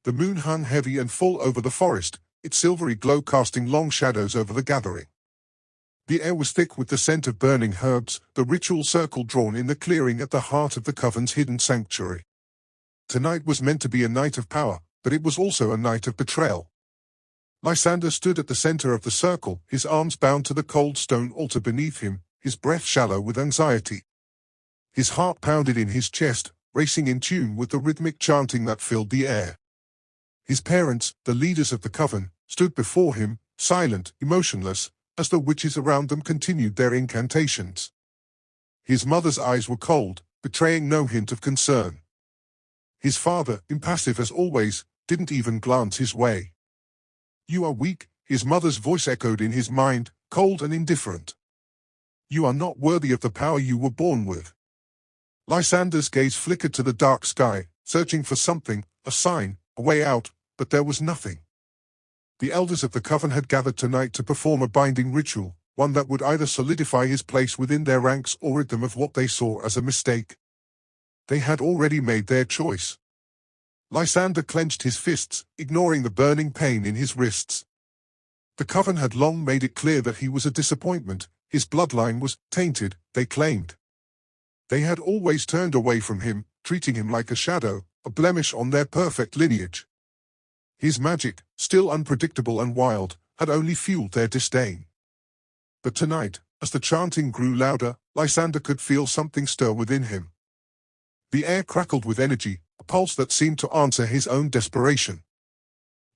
The moon hung heavy and full over the forest, its silvery glow casting long shadows over the gathering. The air was thick with the scent of burning herbs, the ritual circle drawn in the clearing at the heart of the coven's hidden sanctuary. Tonight was meant to be a night of power, but it was also a night of betrayal. Lysander stood at the center of the circle, his arms bound to the cold stone altar beneath him, his breath shallow with anxiety. His heart pounded in his chest, racing in tune with the rhythmic chanting that filled the air. His parents, the leaders of the coven, stood before him, silent, emotionless, as the witches around them continued their incantations. His mother's eyes were cold, betraying no hint of concern. His father, impassive as always, didn't even glance his way. "You are weak," his mother's voice echoed in his mind, cold and indifferent. "You are not worthy of the power you were born with." Lysander's gaze flickered to the dark sky, searching for something, a sign, a way out, but there was nothing. The elders of the coven had gathered tonight to perform a binding ritual, one that would either solidify his place within their ranks or rid them of what they saw as a mistake. They had already made their choice. Lysander clenched his fists, ignoring the burning pain in his wrists. The coven had long made it clear that he was a disappointment, his bloodline was tainted, they claimed. They had always turned away from him, treating him like a shadow, a blemish on their perfect lineage. His magic, still unpredictable and wild, had only fueled their disdain. But tonight, as the chanting grew louder, Lysander could feel something stir within him. The air crackled with energy, a pulse that seemed to answer his own desperation.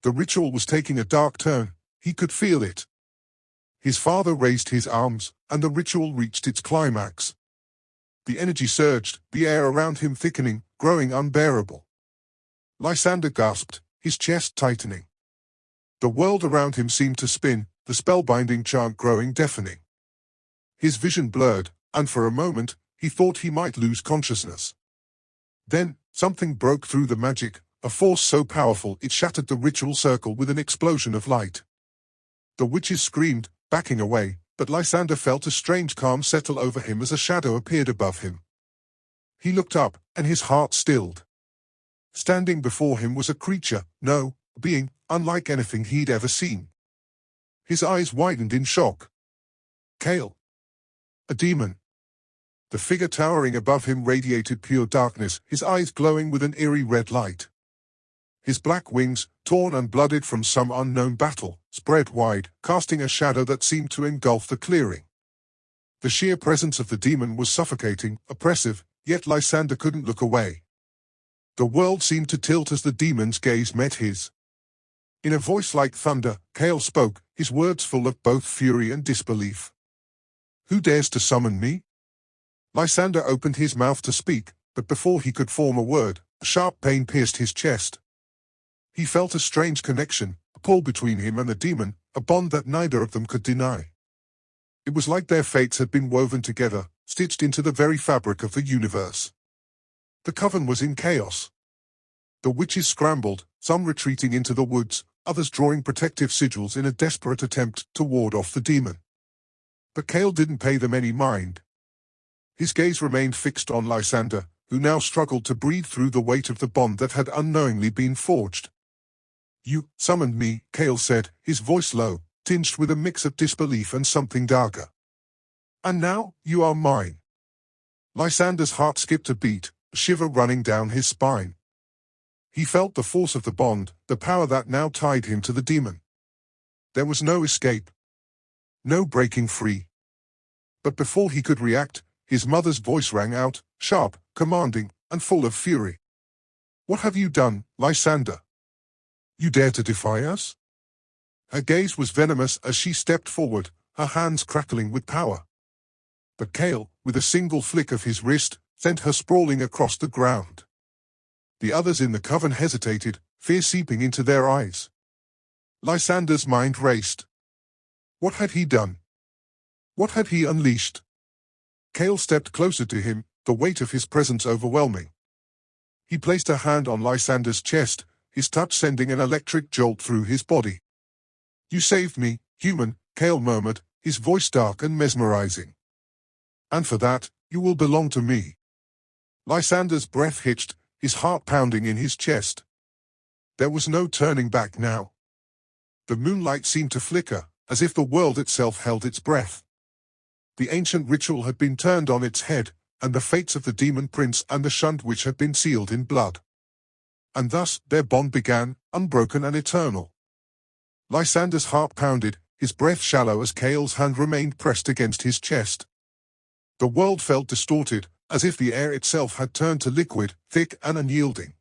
The ritual was taking a dark turn, he could feel it. His father raised his arms, and the ritual reached its climax. The energy surged, the air around him thickening, growing unbearable. Lysander gasped, his chest tightening. The world around him seemed to spin, the spellbinding chant growing deafening. His vision blurred, and for a moment, he thought he might lose consciousness. Then, something broke through the magic, a force so powerful it shattered the ritual circle with an explosion of light. The witches screamed, backing away, but Lysander felt a strange calm settle over him as a shadow appeared above him. He looked up, and his heart stilled. Standing before him was a creature, no, a being, unlike anything he'd ever seen. His eyes widened in shock. Kale. A demon. The figure towering above him radiated pure darkness, his eyes glowing with an eerie red light. His black wings, torn and blooded from some unknown battle, spread wide, casting a shadow that seemed to engulf the clearing. The sheer presence of the demon was suffocating, oppressive, yet Lysander couldn't look away. The world seemed to tilt as the demon's gaze met his. In a voice like thunder, Kale spoke, his words full of both fury and disbelief. "Who dares to summon me?" Lysander opened his mouth to speak, but before he could form a word, a sharp pain pierced his chest. He felt a strange connection, a pull between him and the demon, a bond that neither of them could deny. It was like their fates had been woven together, stitched into the very fabric of the universe. The coven was in chaos. The witches scrambled, some retreating into the woods, others drawing protective sigils in a desperate attempt to ward off the demon. But Kale didn't pay them any mind. His gaze remained fixed on Lysander, who now struggled to breathe through the weight of the bond that had unknowingly been forged. "You summoned me," Kale said, his voice low, tinged with a mix of disbelief and something darker. "And now, you are mine." Lysander's heart skipped a beat, a shiver running down his spine. He felt the force of the bond, the power that now tied him to the demon. There was no escape. No breaking free. But before he could react, his mother's voice rang out, sharp, commanding, and full of fury. "What have you done, Lysander? You dare to defy us?" Her gaze was venomous as she stepped forward, her hands crackling with power. But Kale, with a single flick of his wrist, sent her sprawling across the ground. The others in the coven hesitated, fear seeping into their eyes. Lysander's mind raced. What had he done? What had he unleashed? Kale stepped closer to him, the weight of his presence overwhelming. He placed a hand on Lysander's chest, his touch sending an electric jolt through his body. "You saved me, human," Kale murmured, his voice dark and mesmerizing. "And for that, you will belong to me." Lysander's breath hitched, his heart pounding in his chest. There was no turning back now. The moonlight seemed to flicker, as if the world itself held its breath. The ancient ritual had been turned on its head, and the fates of the demon prince and the shunned witch had been sealed in blood. And thus their bond began, unbroken and eternal. Lysander's heart pounded, his breath shallow as Cale's hand remained pressed against his chest. The world felt distorted, as if the air itself had turned to liquid, thick and unyielding.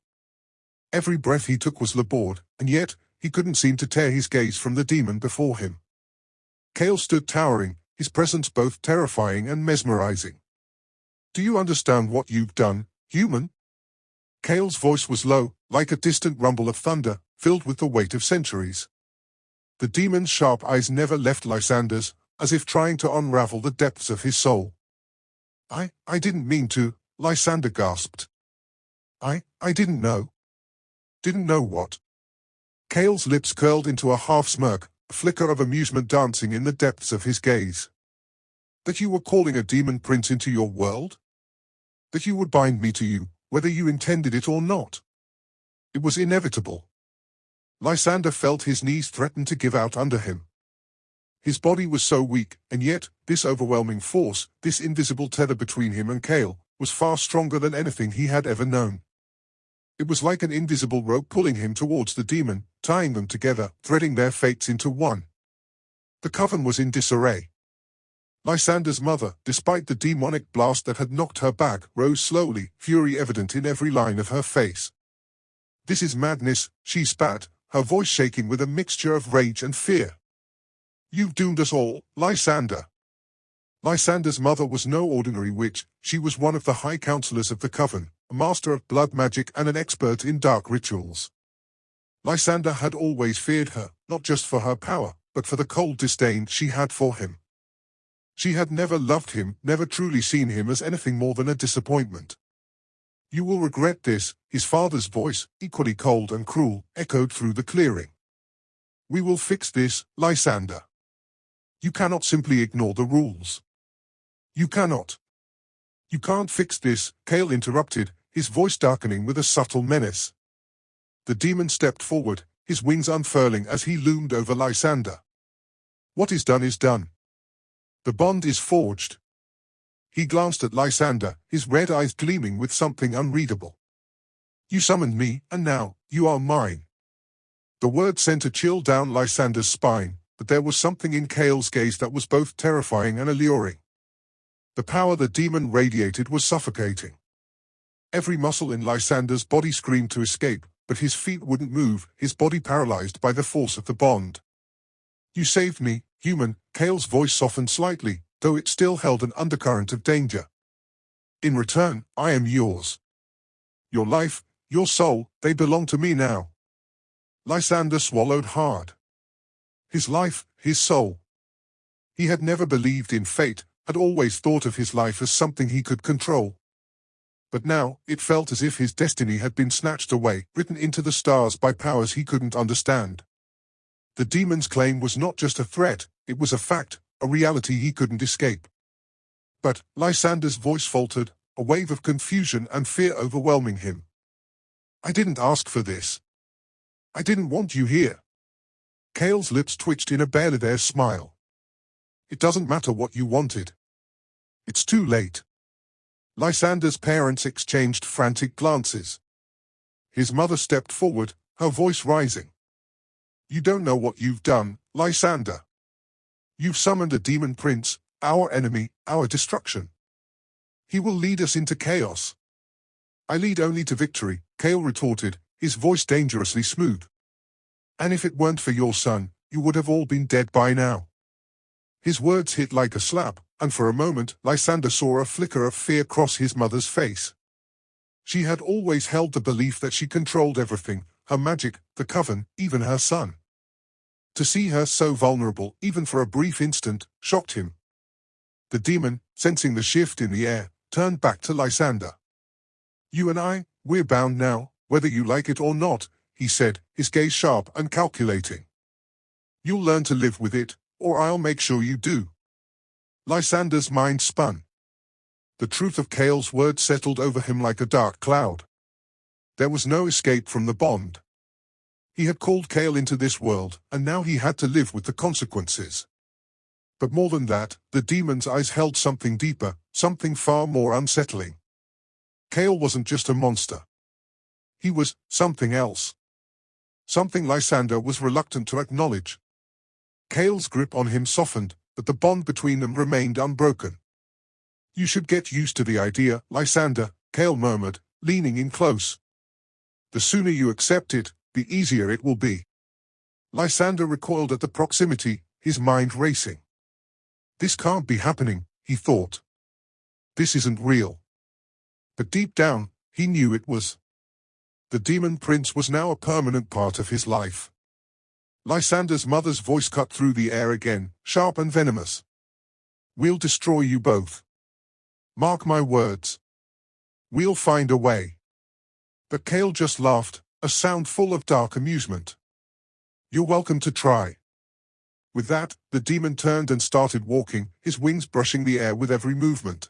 Every breath he took was labored, and yet he couldn't seem to tear his gaze from the demon before him. Cale stood towering, his presence both terrifying and mesmerizing. "Do you understand what you've done, human?" Cale's voice was low, like a distant rumble of thunder, filled with the weight of centuries. The demon's sharp eyes never left Lysander's, as if trying to unravel the depths of his soul. I didn't mean to," Lysander gasped. I didn't know." "Didn't know what?" Cale's lips curled into a half-smirk, a flicker of amusement dancing in the depths of his gaze. "That you were calling a demon prince into your world? That you would bind me to you, whether you intended it or not? It was inevitable." Lysander felt his knees threaten to give out under him. His body was so weak, and yet, this overwhelming force, this invisible tether between him and Cale, was far stronger than anything he had ever known. It was like an invisible rope pulling him towards the demon, tying them together, threading their fates into one. The coven was in disarray. Lysander's mother, despite the demonic blast that had knocked her back, rose slowly, fury evident in every line of her face. "This is madness," she spat, her voice shaking with a mixture of rage and fear. "You've doomed us all, Lysander." Lysander's mother was no ordinary witch, she was one of the high counselors of the coven, a master of blood magic and an expert in dark rituals. Lysander had always feared her, not just for her power, but for the cold disdain she had for him. She had never loved him, never truly seen him as anything more than a disappointment. "You will regret this," his father's voice, equally cold and cruel, echoed through the clearing. "We will fix this, Lysander. You cannot simply ignore the rules. You cannot." "You can't fix this," Cale interrupted, his voice darkening with a subtle menace. The demon stepped forward, his wings unfurling as he loomed over Lysander. "What is done is done. The bond is forged." He glanced at Lysander, his red eyes gleaming with something unreadable. "You summoned me, and now, you are mine." The word sent a chill down Lysander's spine, but there was something in Cale's gaze that was both terrifying and alluring. The power the demon radiated was suffocating. Every muscle in Lysander's body screamed to escape, but his feet wouldn't move, his body paralyzed by the force of the bond. "You saved me, human," Cale's voice softened slightly, though it still held an undercurrent of danger. "In return, I am yours. Your life, your soul, they belong to me now." Lysander swallowed hard. His life, his soul. He had never believed in fate, had always thought of his life as something he could control. But now, it felt as if his destiny had been snatched away, written into the stars by powers he couldn't understand. The demon's claim was not just a threat, it was a fact, a reality he couldn't escape. But, Lysander's voice faltered, a wave of confusion and fear overwhelming him. "I didn't ask for this. I didn't want you here." Cale's lips twitched in a Baelidere smile. "It doesn't matter what you wanted. It's too late." Lysander's parents exchanged frantic glances. His mother stepped forward, her voice rising. "You don't know what you've done, Lysander. You've summoned a demon prince, our enemy, our destruction. He will lead us into chaos." "I lead only to victory," Cale retorted, his voice dangerously smooth. "And if it weren't for your son, you would have all been dead by now." His words hit like a slap, and for a moment Lysander saw a flicker of fear cross his mother's face. She had always held the belief that she controlled everything, her magic, the coven, even her son. To see her so vulnerable, even for a brief instant, shocked him. The demon, sensing the shift in the air, turned back to Lysander. "You and I, we're bound now, whether you like it or not," he said, his gaze sharp and calculating. "You'll learn to live with it, or I'll make sure you do." Lysander's mind spun. The truth of Cale's words settled over him like a dark cloud. There was no escape from the bond. He had called Kale into this world, and now he had to live with the consequences. But more than that, the demon's eyes held something deeper, something far more unsettling. Kale wasn't just a monster. He was something else. Something Lysander was reluctant to acknowledge. Kale's grip on him softened, but the bond between them remained unbroken. "You should get used to the idea, Lysander," Kale murmured, leaning in close. "The sooner you accept it, the easier it will be." Lysander recoiled at the proximity, his mind racing. "This can't be happening," he thought. "This isn't real." But deep down, he knew it was. The demon prince was now a permanent part of his life. Lysander's mother's voice cut through the air again, sharp and venomous. "We'll destroy you both. Mark my words. We'll find a way." But Kale just laughed, a sound full of dark amusement. "You're welcome to try." With that, the demon turned and started walking, his wings brushing the air with every movement.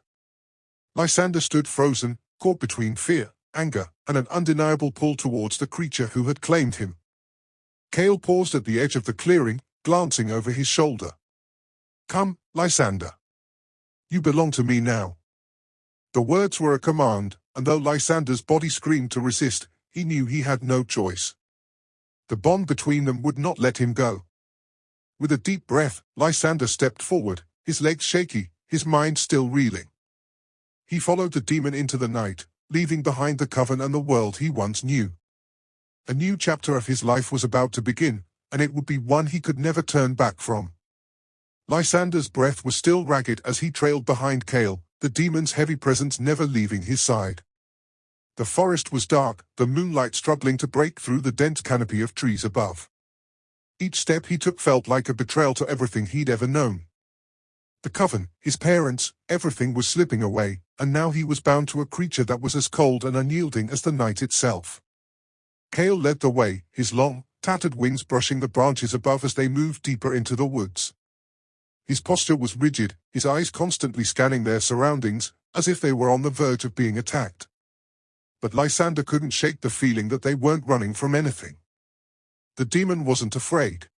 Lysander stood frozen, caught between fear, anger, and an undeniable pull towards the creature who had claimed him. Kale paused at the edge of the clearing, glancing over his shoulder. "Come, Lysander. You belong to me now." The words were a command, and though Lysander's body screamed to resist, he knew he had no choice. The bond between them would not let him go. With a deep breath, Lysander stepped forward, his legs shaky, his mind still reeling. He followed the demon into the night, leaving behind the coven and the world he once knew. A new chapter of his life was about to begin, and it would be one he could never turn back from. Lysander's breath was still ragged as he trailed behind Kale, the demon's heavy presence never leaving his side. The forest was dark, the moonlight struggling to break through the dense canopy of trees above. Each step he took felt like a betrayal to everything he'd ever known. The coven, his parents, everything was slipping away, and now he was bound to a creature that was as cold and unyielding as the night itself. Kale led the way, his long, tattered wings brushing the branches above as they moved deeper into the woods. His posture was rigid, his eyes constantly scanning their surroundings, as if they were on the verge of being attacked. But Lysander couldn't shake the feeling that they weren't running from anything. The demon wasn't afraid.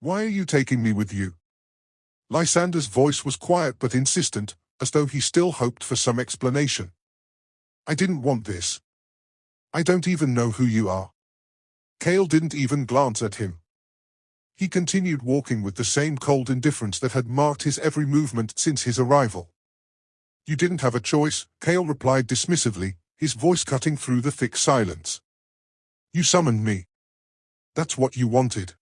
"Why are you taking me with you?" Lysander's voice was quiet but insistent, as though he still hoped for some explanation. "I didn't want this. I don't even know who you are." Kale didn't even glance at him. He continued walking with the same cold indifference that had marked his every movement since his arrival. "You didn't have a choice," Kale replied dismissively, his voice cutting through the thick silence. "You summoned me. That's what you wanted.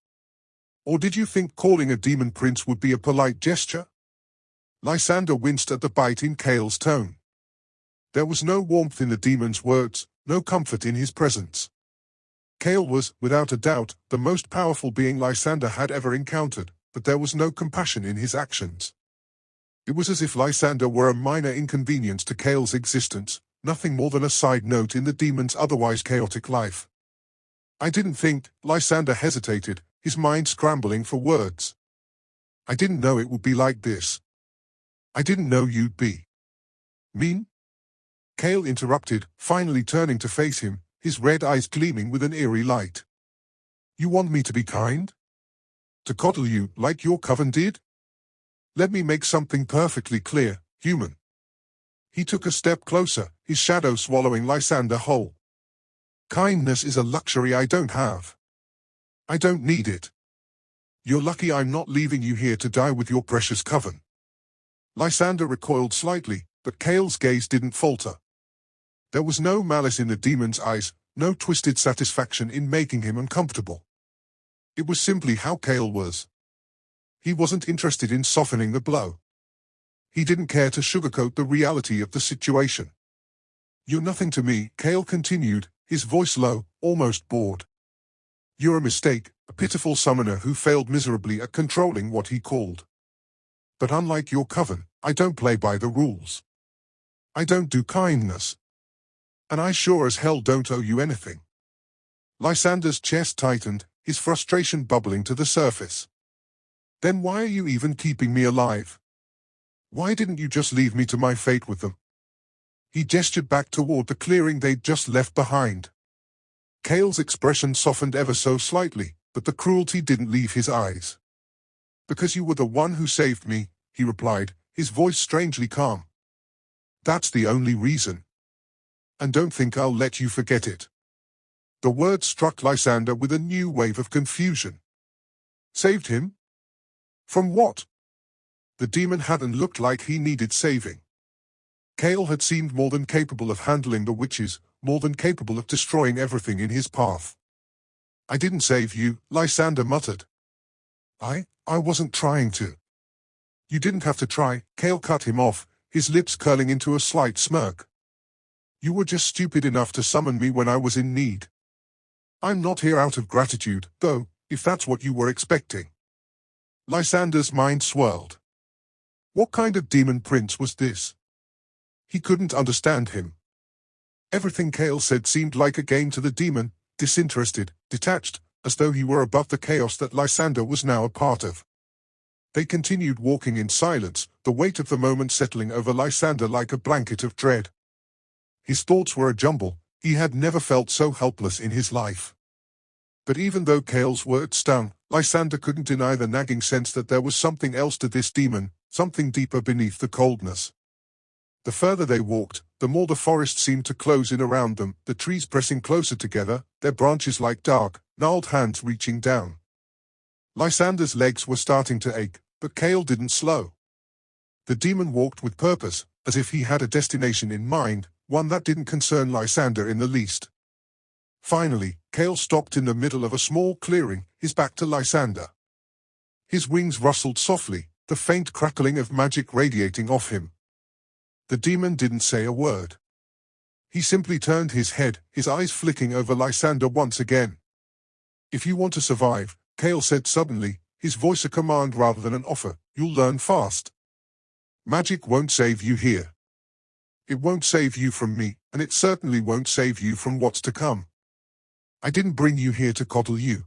Or did you think calling a demon prince would be a polite gesture?" Lysander winced at the bite in Kale's tone. There was no warmth in the demon's words, no comfort in his presence. Kale was, without a doubt, the most powerful being Lysander had ever encountered, but there was no compassion in his actions. It was as if Lysander were a minor inconvenience to Kale's existence, nothing more than a side note in the demon's otherwise chaotic life. "I didn't think," Lysander hesitated, his mind scrambling for words. "I didn't know it would be like this. I didn't know you'd be mean." Kale interrupted, finally turning to face him, his red eyes gleaming with an eerie light. "You want me to be kind? To coddle you, like your coven did? Let me make something perfectly clear, human." He took a step closer, his shadow swallowing Lysander whole. "Kindness is a luxury I don't have. I don't need it. You're lucky I'm not leaving you here to die with your precious coven." Lysander recoiled slightly, but Kale's gaze didn't falter. There was no malice in the demon's eyes, no twisted satisfaction in making him uncomfortable. It was simply how Kale was. He wasn't interested in softening the blow. He didn't care to sugarcoat the reality of the situation. "You're nothing to me," Kale continued, his voice low, almost bored. "You're a mistake, a pitiful summoner who failed miserably at controlling what he called. But unlike your coven, I don't play by the rules. I don't do kindness. And I sure as hell don't owe you anything." Lysander's chest tightened, his frustration bubbling to the surface. "Then why are you even keeping me alive? Why didn't you just leave me to my fate with them?" He gestured back toward the clearing they'd just left behind. Kale's expression softened ever so slightly, but the cruelty didn't leave his eyes. "Because you were the one who saved me," he replied, his voice strangely calm. "That's the only reason. And don't think I'll let you forget it." The words struck Lysander with a new wave of confusion. Saved him? From what? The demon hadn't looked like he needed saving. Kale had seemed more than capable of handling the witches, more than capable of destroying everything in his path. "I didn't save you," Lysander muttered. I wasn't trying to." "You didn't have to try," Kale cut him off, his lips curling into a slight smirk. "You were just stupid enough to summon me when I was in need. I'm not here out of gratitude, though, if that's what you were expecting." Lysander's mind swirled. What kind of demon prince was this? He couldn't understand him. Everything Kale said seemed like a game to the demon, disinterested, detached, as though he were above the chaos that Lysander was now a part of. They continued walking in silence, the weight of the moment settling over Lysander like a blanket of dread. His thoughts were a jumble. He had never felt so helpless in his life. But even though Kale's words stung, Lysander couldn't deny the nagging sense that there was something else to this demon, something deeper beneath the coldness. The further they walked, the more the forest seemed to close in around them, the trees pressing closer together, their branches like dark, gnarled hands reaching down. Lysander's legs were starting to ache, but Kale didn't slow. The demon walked with purpose, as if he had a destination in mind, one that didn't concern Lysander in the least. Finally, Kale stopped in the middle of a small clearing, his back to Lysander. His wings rustled softly, the faint crackling of magic radiating off him. The demon didn't say a word. He simply turned his head, his eyes flicking over Lysander once again. "If you want to survive," Kale said suddenly, his voice a command rather than an offer, "you'll learn fast. Magic won't save you here. It won't save you from me, and it certainly won't save you from what's to come. I didn't bring you here to coddle you.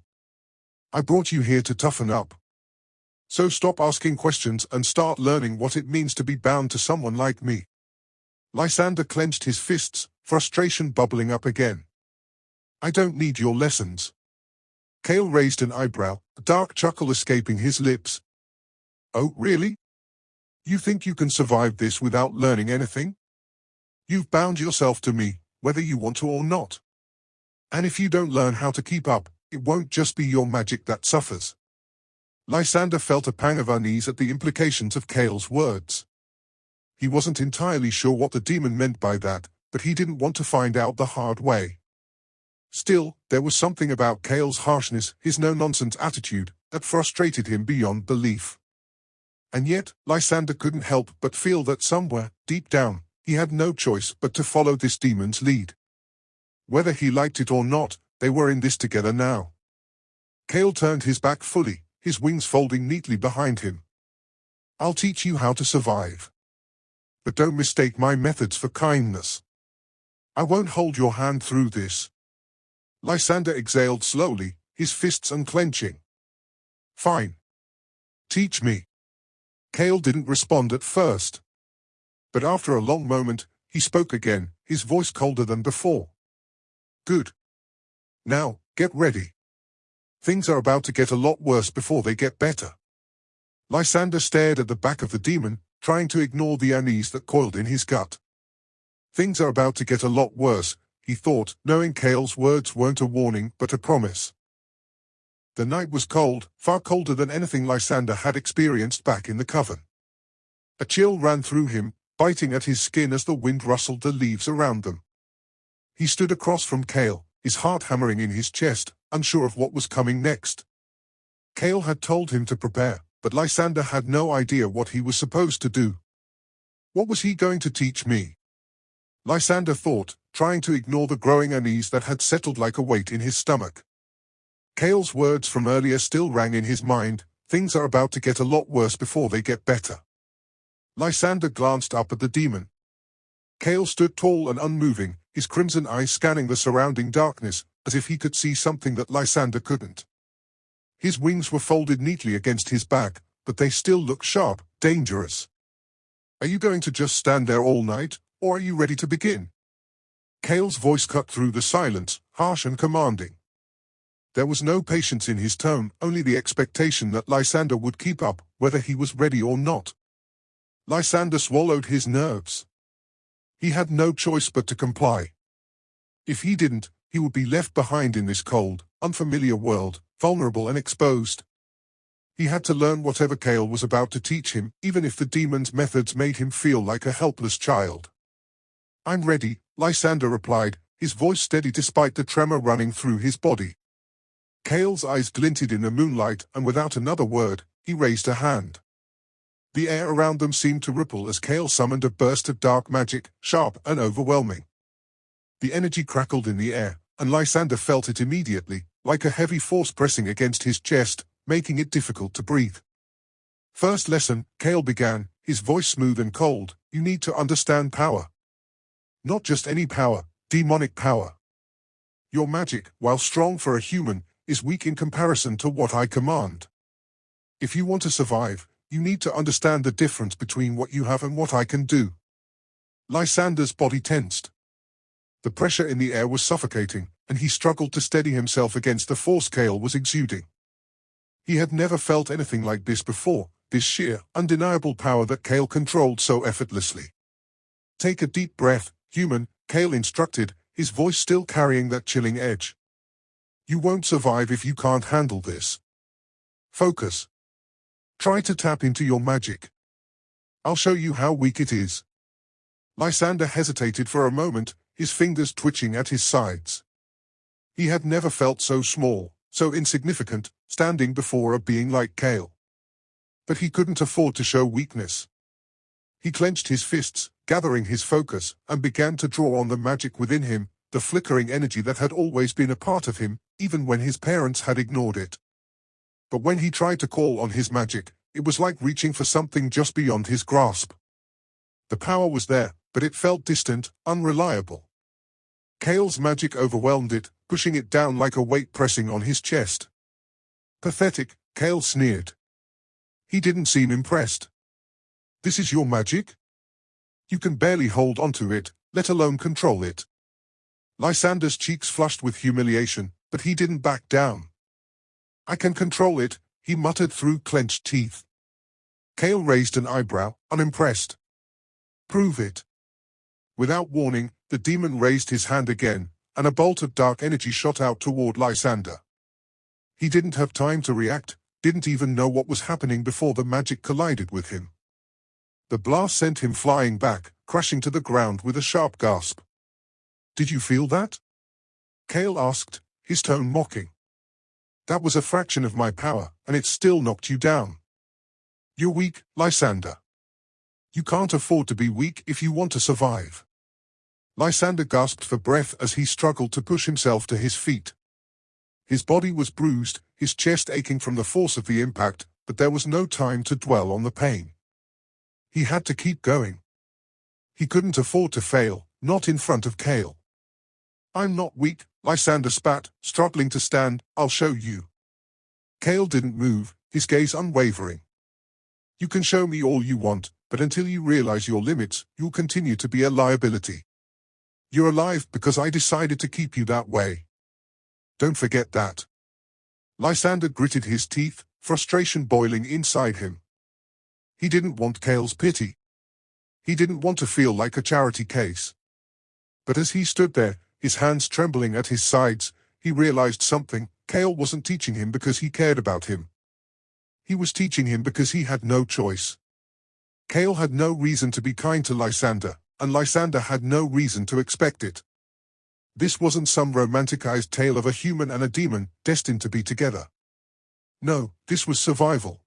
I brought you here to toughen up. So stop asking questions and start learning what it means to be bound to someone like me." Lysander clenched his fists, frustration bubbling up again. "I don't need your lessons." Kale raised an eyebrow, a dark chuckle escaping his lips. "Oh, really? You think you can survive this without learning anything? You've bound yourself to me, whether you want to or not. And if you don't learn how to keep up, it won't just be your magic that suffers." Lysander felt a pang of unease at the implications of Kale's words. He wasn't entirely sure what the demon meant by that, but he didn't want to find out the hard way. Still, there was something about Kale's harshness, his no-nonsense attitude, that frustrated him beyond belief. And yet, Lysander couldn't help but feel that somewhere, deep down, he had no choice but to follow this demon's lead. Whether he liked it or not, they were in this together now. Kale turned his back fully, his wings folding neatly behind him. "I'll teach you how to survive. But don't mistake my methods for kindness. I won't hold your hand through this." Lysander exhaled slowly, his fists unclenching. "Fine. Teach me." Kale didn't respond at first. But after a long moment, he spoke again, his voice colder than before. "Good. Now, get ready. Things are about to get a lot worse before they get better." Lysander stared at the back of the demon, trying to ignore the unease that coiled in his gut. Things are about to get a lot worse, he thought, knowing Kale's words weren't a warning but a promise. The night was cold, far colder than anything Lysander had experienced back in the coven. A chill ran through him, biting at his skin as the wind rustled the leaves around them. He stood across from Kale, his heart hammering in his chest, unsure of what was coming next. Kale had told him to prepare, but Lysander had no idea what he was supposed to do. What was he going to teach me? Lysander thought, trying to ignore the growing unease that had settled like a weight in his stomach. Kale's words from earlier still rang in his mind, "Things are about to get a lot worse before they get better." Lysander glanced up at the demon. Kale stood tall and unmoving, his crimson eyes scanning the surrounding darkness, as if he could see something that Lysander couldn't. His wings were folded neatly against his back, but they still looked sharp, dangerous. "Are you going to just stand there all night, or are you ready to begin?" Kale's voice cut through the silence, harsh and commanding. There was no patience in his tone, only the expectation that Lysander would keep up, whether he was ready or not. Lysander swallowed his nerves. He had no choice but to comply. If he didn't, he would be left behind in this cold, unfamiliar world, vulnerable and exposed. He had to learn whatever Kale was about to teach him, even if the demon's methods made him feel like a helpless child. "I'm ready," Lysander replied, his voice steady despite the tremor running through his body. Kale's eyes glinted in the moonlight, and without another word, he raised a hand. The air around them seemed to ripple as Kale summoned a burst of dark magic, sharp and overwhelming. The energy crackled in the air, and Lysander felt it immediately, like a heavy force pressing against his chest, making it difficult to breathe. "First lesson," Kale began, his voice smooth and cold, "you need to understand power. Not just any power, demonic power. Your magic, while strong for a human, is weak in comparison to what I command. If you want to survive, you need to understand the difference between what you have and what I can do." Lysander's body tensed. The pressure in the air was suffocating, and he struggled to steady himself against the force Kale was exuding. He had never felt anything like this before, this sheer, undeniable power that Kale controlled so effortlessly. "Take a deep breath, human," Kale instructed, his voice still carrying that chilling edge. "You won't survive if you can't handle this. Focus. Try to tap into your magic. I'll show you how weak it is." Lysander hesitated for a moment, his fingers twitching at his sides. He had never felt so small, so insignificant, standing before a being like Kale. But he couldn't afford to show weakness. He clenched his fists, gathering his focus, and began to draw on the magic within him, the flickering energy that had always been a part of him, even when his parents had ignored it. But when he tried to call on his magic, it was like reaching for something just beyond his grasp. The power was there, but it felt distant, unreliable. Kale's magic overwhelmed it, pushing it down like a weight pressing on his chest. "Pathetic," Kale sneered. He didn't seem impressed. "This is your magic? You can barely hold onto it, let alone control it." Lysander's cheeks flushed with humiliation, but he didn't back down. "I can control it," he muttered through clenched teeth. Kale raised an eyebrow, unimpressed. "Prove it." Without warning, the demon raised his hand again, and a bolt of dark energy shot out toward Lysander. He didn't have time to react, didn't even know what was happening before the magic collided with him. The blast sent him flying back, crashing to the ground with a sharp gasp. "Did you feel that?" Kale asked, his tone mocking. "That was a fraction of my power, and it still knocked you down. You're weak, Lysander. You can't afford to be weak if you want to survive." Lysander gasped for breath as he struggled to push himself to his feet. His body was bruised, his chest aching from the force of the impact, but there was no time to dwell on the pain. He had to keep going. He couldn't afford to fail, not in front of Kale. "I'm not weak," Lysander spat, struggling to stand. "I'll show you." Kale didn't move, his gaze unwavering. "You can show me all you want, but until you realize your limits, you'll continue to be a liability. You're alive because I decided to keep you that way. Don't forget that." Lysander gritted his teeth, frustration boiling inside him. He didn't want Kale's pity. He didn't want to feel like a charity case. But as he stood there, his hands trembling at his sides, he realized something. Kale wasn't teaching him because he cared about him. He was teaching him because he had no choice. Kale had no reason to be kind to Lysander, and Lysander had no reason to expect it. This wasn't some romanticized tale of a human and a demon, destined to be together. No, this was survival.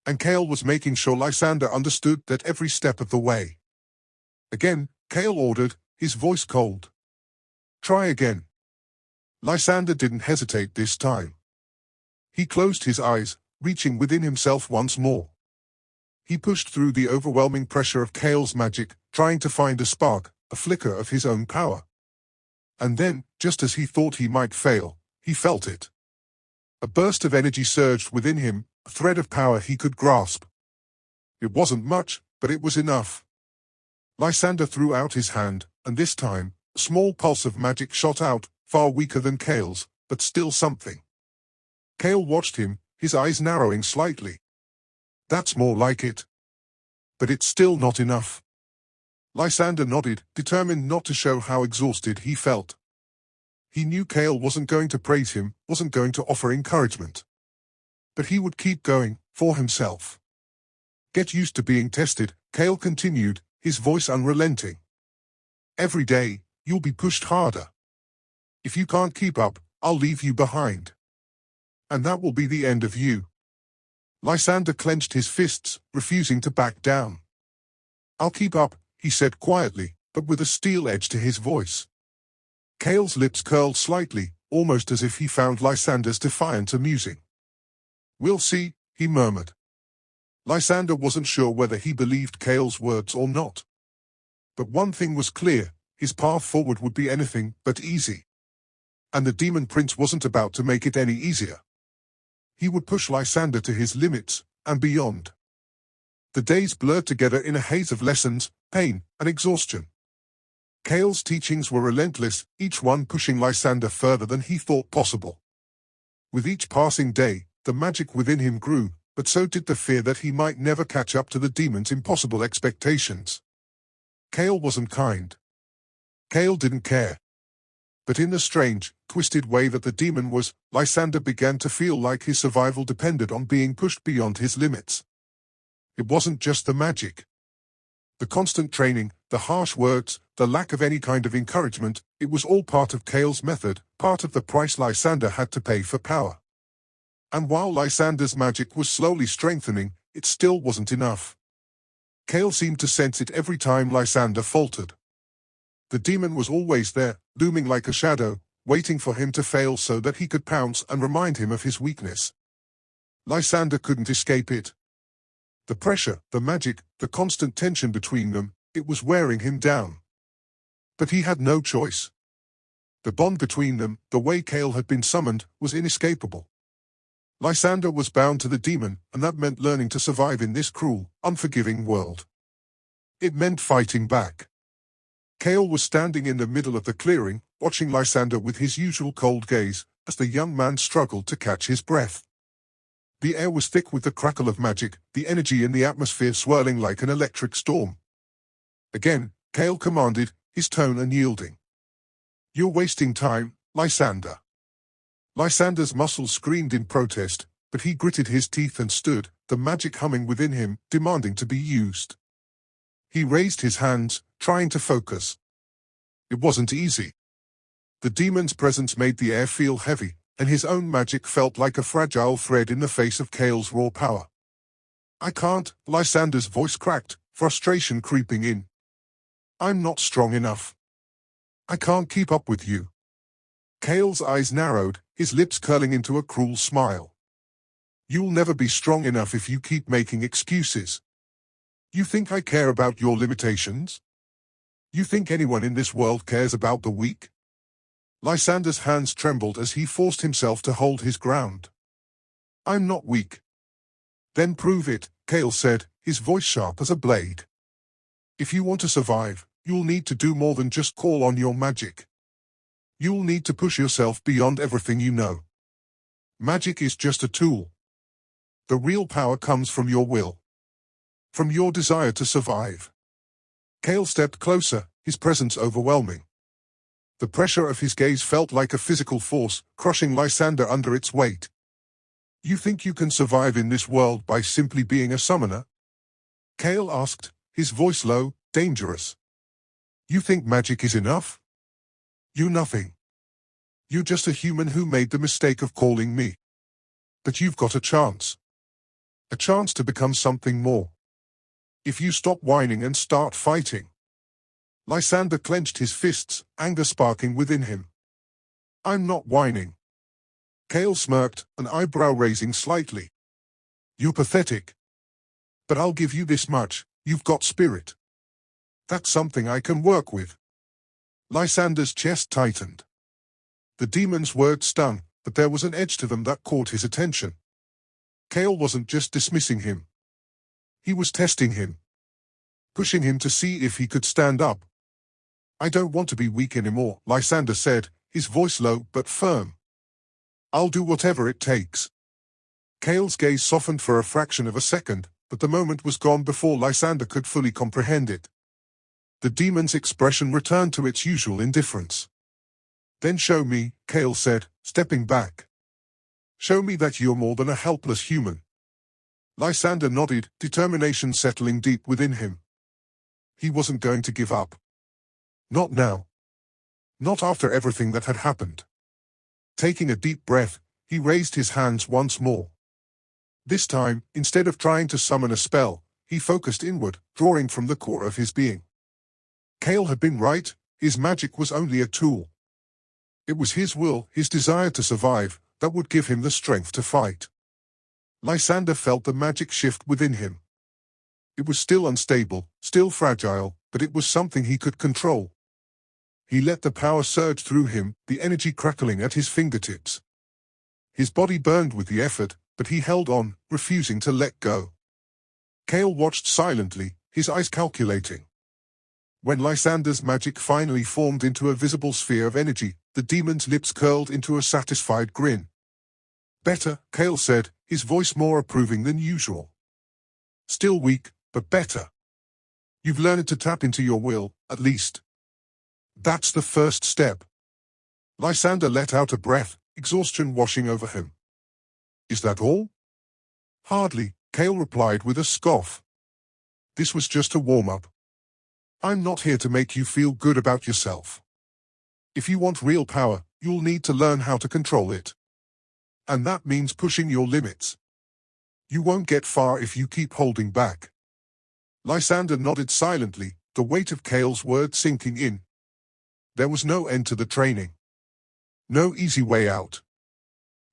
And Kale was making sure Lysander understood that every step of the way. Again, Kale ordered, his voice cold. "Try again." Lysander didn't hesitate this time. He closed his eyes, reaching within himself once more. He pushed through the overwhelming pressure of Kale's magic, trying to find a spark, a flicker of his own power. And then, just as he thought he might fail, he felt it. A burst of energy surged within him, a thread of power he could grasp. It wasn't much, but it was enough. Lysander threw out his hand, and this time, a small pulse of magic shot out, far weaker than Kale's, but still something. Kale watched him, his eyes narrowing slightly. That's more like it. But it's still not enough. Lysander nodded, determined not to show how exhausted he felt. He knew Kale wasn't going to praise him, wasn't going to offer encouragement. But he would keep going, for himself. Get used to being tested, Kale continued, his voice unrelenting. Every day, you'll be pushed harder. If you can't keep up, I'll leave you behind. And that will be the end of you. Lysander clenched his fists, refusing to back down. I'll keep up, he said quietly, but with a steel edge to his voice. Kale's lips curled slightly, almost as if he found Lysander's defiance amusing. We'll see, he murmured. Lysander wasn't sure whether he believed Kale's words or not. But one thing was clear, his path forward would be anything but easy. And the Demon Prince wasn't about to make it any easier. He would push Lysander to his limits, and beyond. The days blurred together in a haze of lessons, pain, and exhaustion. Kale's teachings were relentless, each one pushing Lysander further than he thought possible. With each passing day, the magic within him grew, but so did the fear that he might never catch up to the demon's impossible expectations. Kale wasn't kind. Kale didn't care. But in the strange, twisted way that the demon was, Lysander began to feel like his survival depended on being pushed beyond his limits. It wasn't just the magic. The constant training, the harsh words, the lack of any kind of encouragement, it was all part of Kale's method, part of the price Lysander had to pay for power. And while Lysander's magic was slowly strengthening, it still wasn't enough. Kale seemed to sense it every time Lysander faltered. The demon was always there, looming like a shadow, waiting for him to fail so that he could pounce and remind him of his weakness. Lysander couldn't escape it. The pressure, the magic, the constant tension between them, it was wearing him down. But he had no choice. The bond between them, the way Kale had been summoned, was inescapable. Lysander was bound to the demon, and that meant learning to survive in this cruel, unforgiving world. It meant fighting back. Kale was standing in the middle of the clearing, watching Lysander with his usual cold gaze, as the young man struggled to catch his breath. The air was thick with the crackle of magic, the energy in the atmosphere swirling like an electric storm. Again, Kale commanded, his tone unyielding. You're wasting time, Lysander. Lysander's muscles screamed in protest, but he gritted his teeth and stood, the magic humming within him, demanding to be used. He raised his hands, trying to focus. It wasn't easy. The demon's presence made the air feel heavy, and his own magic felt like a fragile thread in the face of Kale's raw power. I can't, Lysander's voice cracked, frustration creeping in. I'm not strong enough. I can't keep up with you. Kale's eyes narrowed, his lips curling into a cruel smile. You'll never be strong enough if you keep making excuses. You think I care about your limitations? You think anyone in this world cares about the weak? Lysander's hands trembled as he forced himself to hold his ground. I'm not weak. Then prove it, Kale said, his voice sharp as a blade. If you want to survive, you'll need to do more than just call on your magic. You'll need to push yourself beyond everything you know. Magic is just a tool. The real power comes from your will. From your desire to survive. Kale stepped closer, his presence overwhelming. The pressure of his gaze felt like a physical force, crushing Lysander under its weight. You think you can survive in this world by simply being a summoner? Kale asked, his voice low, dangerous. You think magic is enough? You're nothing. You're just a human who made the mistake of calling me. But you've got a chance. A chance to become something more. If you stop whining and start fighting. Lysander clenched his fists, anger sparking within him. I'm not whining. Kale smirked, an eyebrow raising slightly. You're pathetic. But I'll give you this much, you've got spirit. That's something I can work with. Lysander's chest tightened. The demon's words stung, but there was an edge to them that caught his attention. Kale wasn't just dismissing him. He was testing him. Pushing him to see if he could stand up. I don't want to be weak anymore, Lysander said, his voice low but firm. "I'll do whatever it takes." Kale's gaze softened for a fraction of a second, but the moment was gone before Lysander could fully comprehend it. The demon's expression returned to its usual indifference. "Then show me," Kale said, stepping back. "Show me that you're more than a helpless human." Lysander nodded, determination settling deep within him. He wasn't going to give up. Not now. Not after everything that had happened. Taking a deep breath, he raised his hands once more. This time, instead of trying to summon a spell, he focused inward, drawing from the core of his being. Kale had been right, his magic was only a tool. It was his will, his desire to survive, that would give him the strength to fight. Lysander felt the magic shift within him. It was still unstable, still fragile, but it was something he could control. He let the power surge through him, the energy crackling at his fingertips. His body burned with the effort, but he held on, refusing to let go. Kale watched silently, his eyes calculating. When Lysander's magic finally formed into a visible sphere of energy, the demon's lips curled into a satisfied grin. "Better," Kale said, his voice more approving than usual. "Still weak, but better. You've learned to tap into your will, at least. That's the first step." Lysander let out a breath, exhaustion washing over him. "Is that all?" "Hardly," Kale replied with a scoff. "This was just a warm-up. I'm not here to make you feel good about yourself. If you want real power, you'll need to learn how to control it. And that means pushing your limits. You won't get far if you keep holding back." Lysander nodded silently, the weight of Kale's words sinking in. There was no end to the training. No easy way out.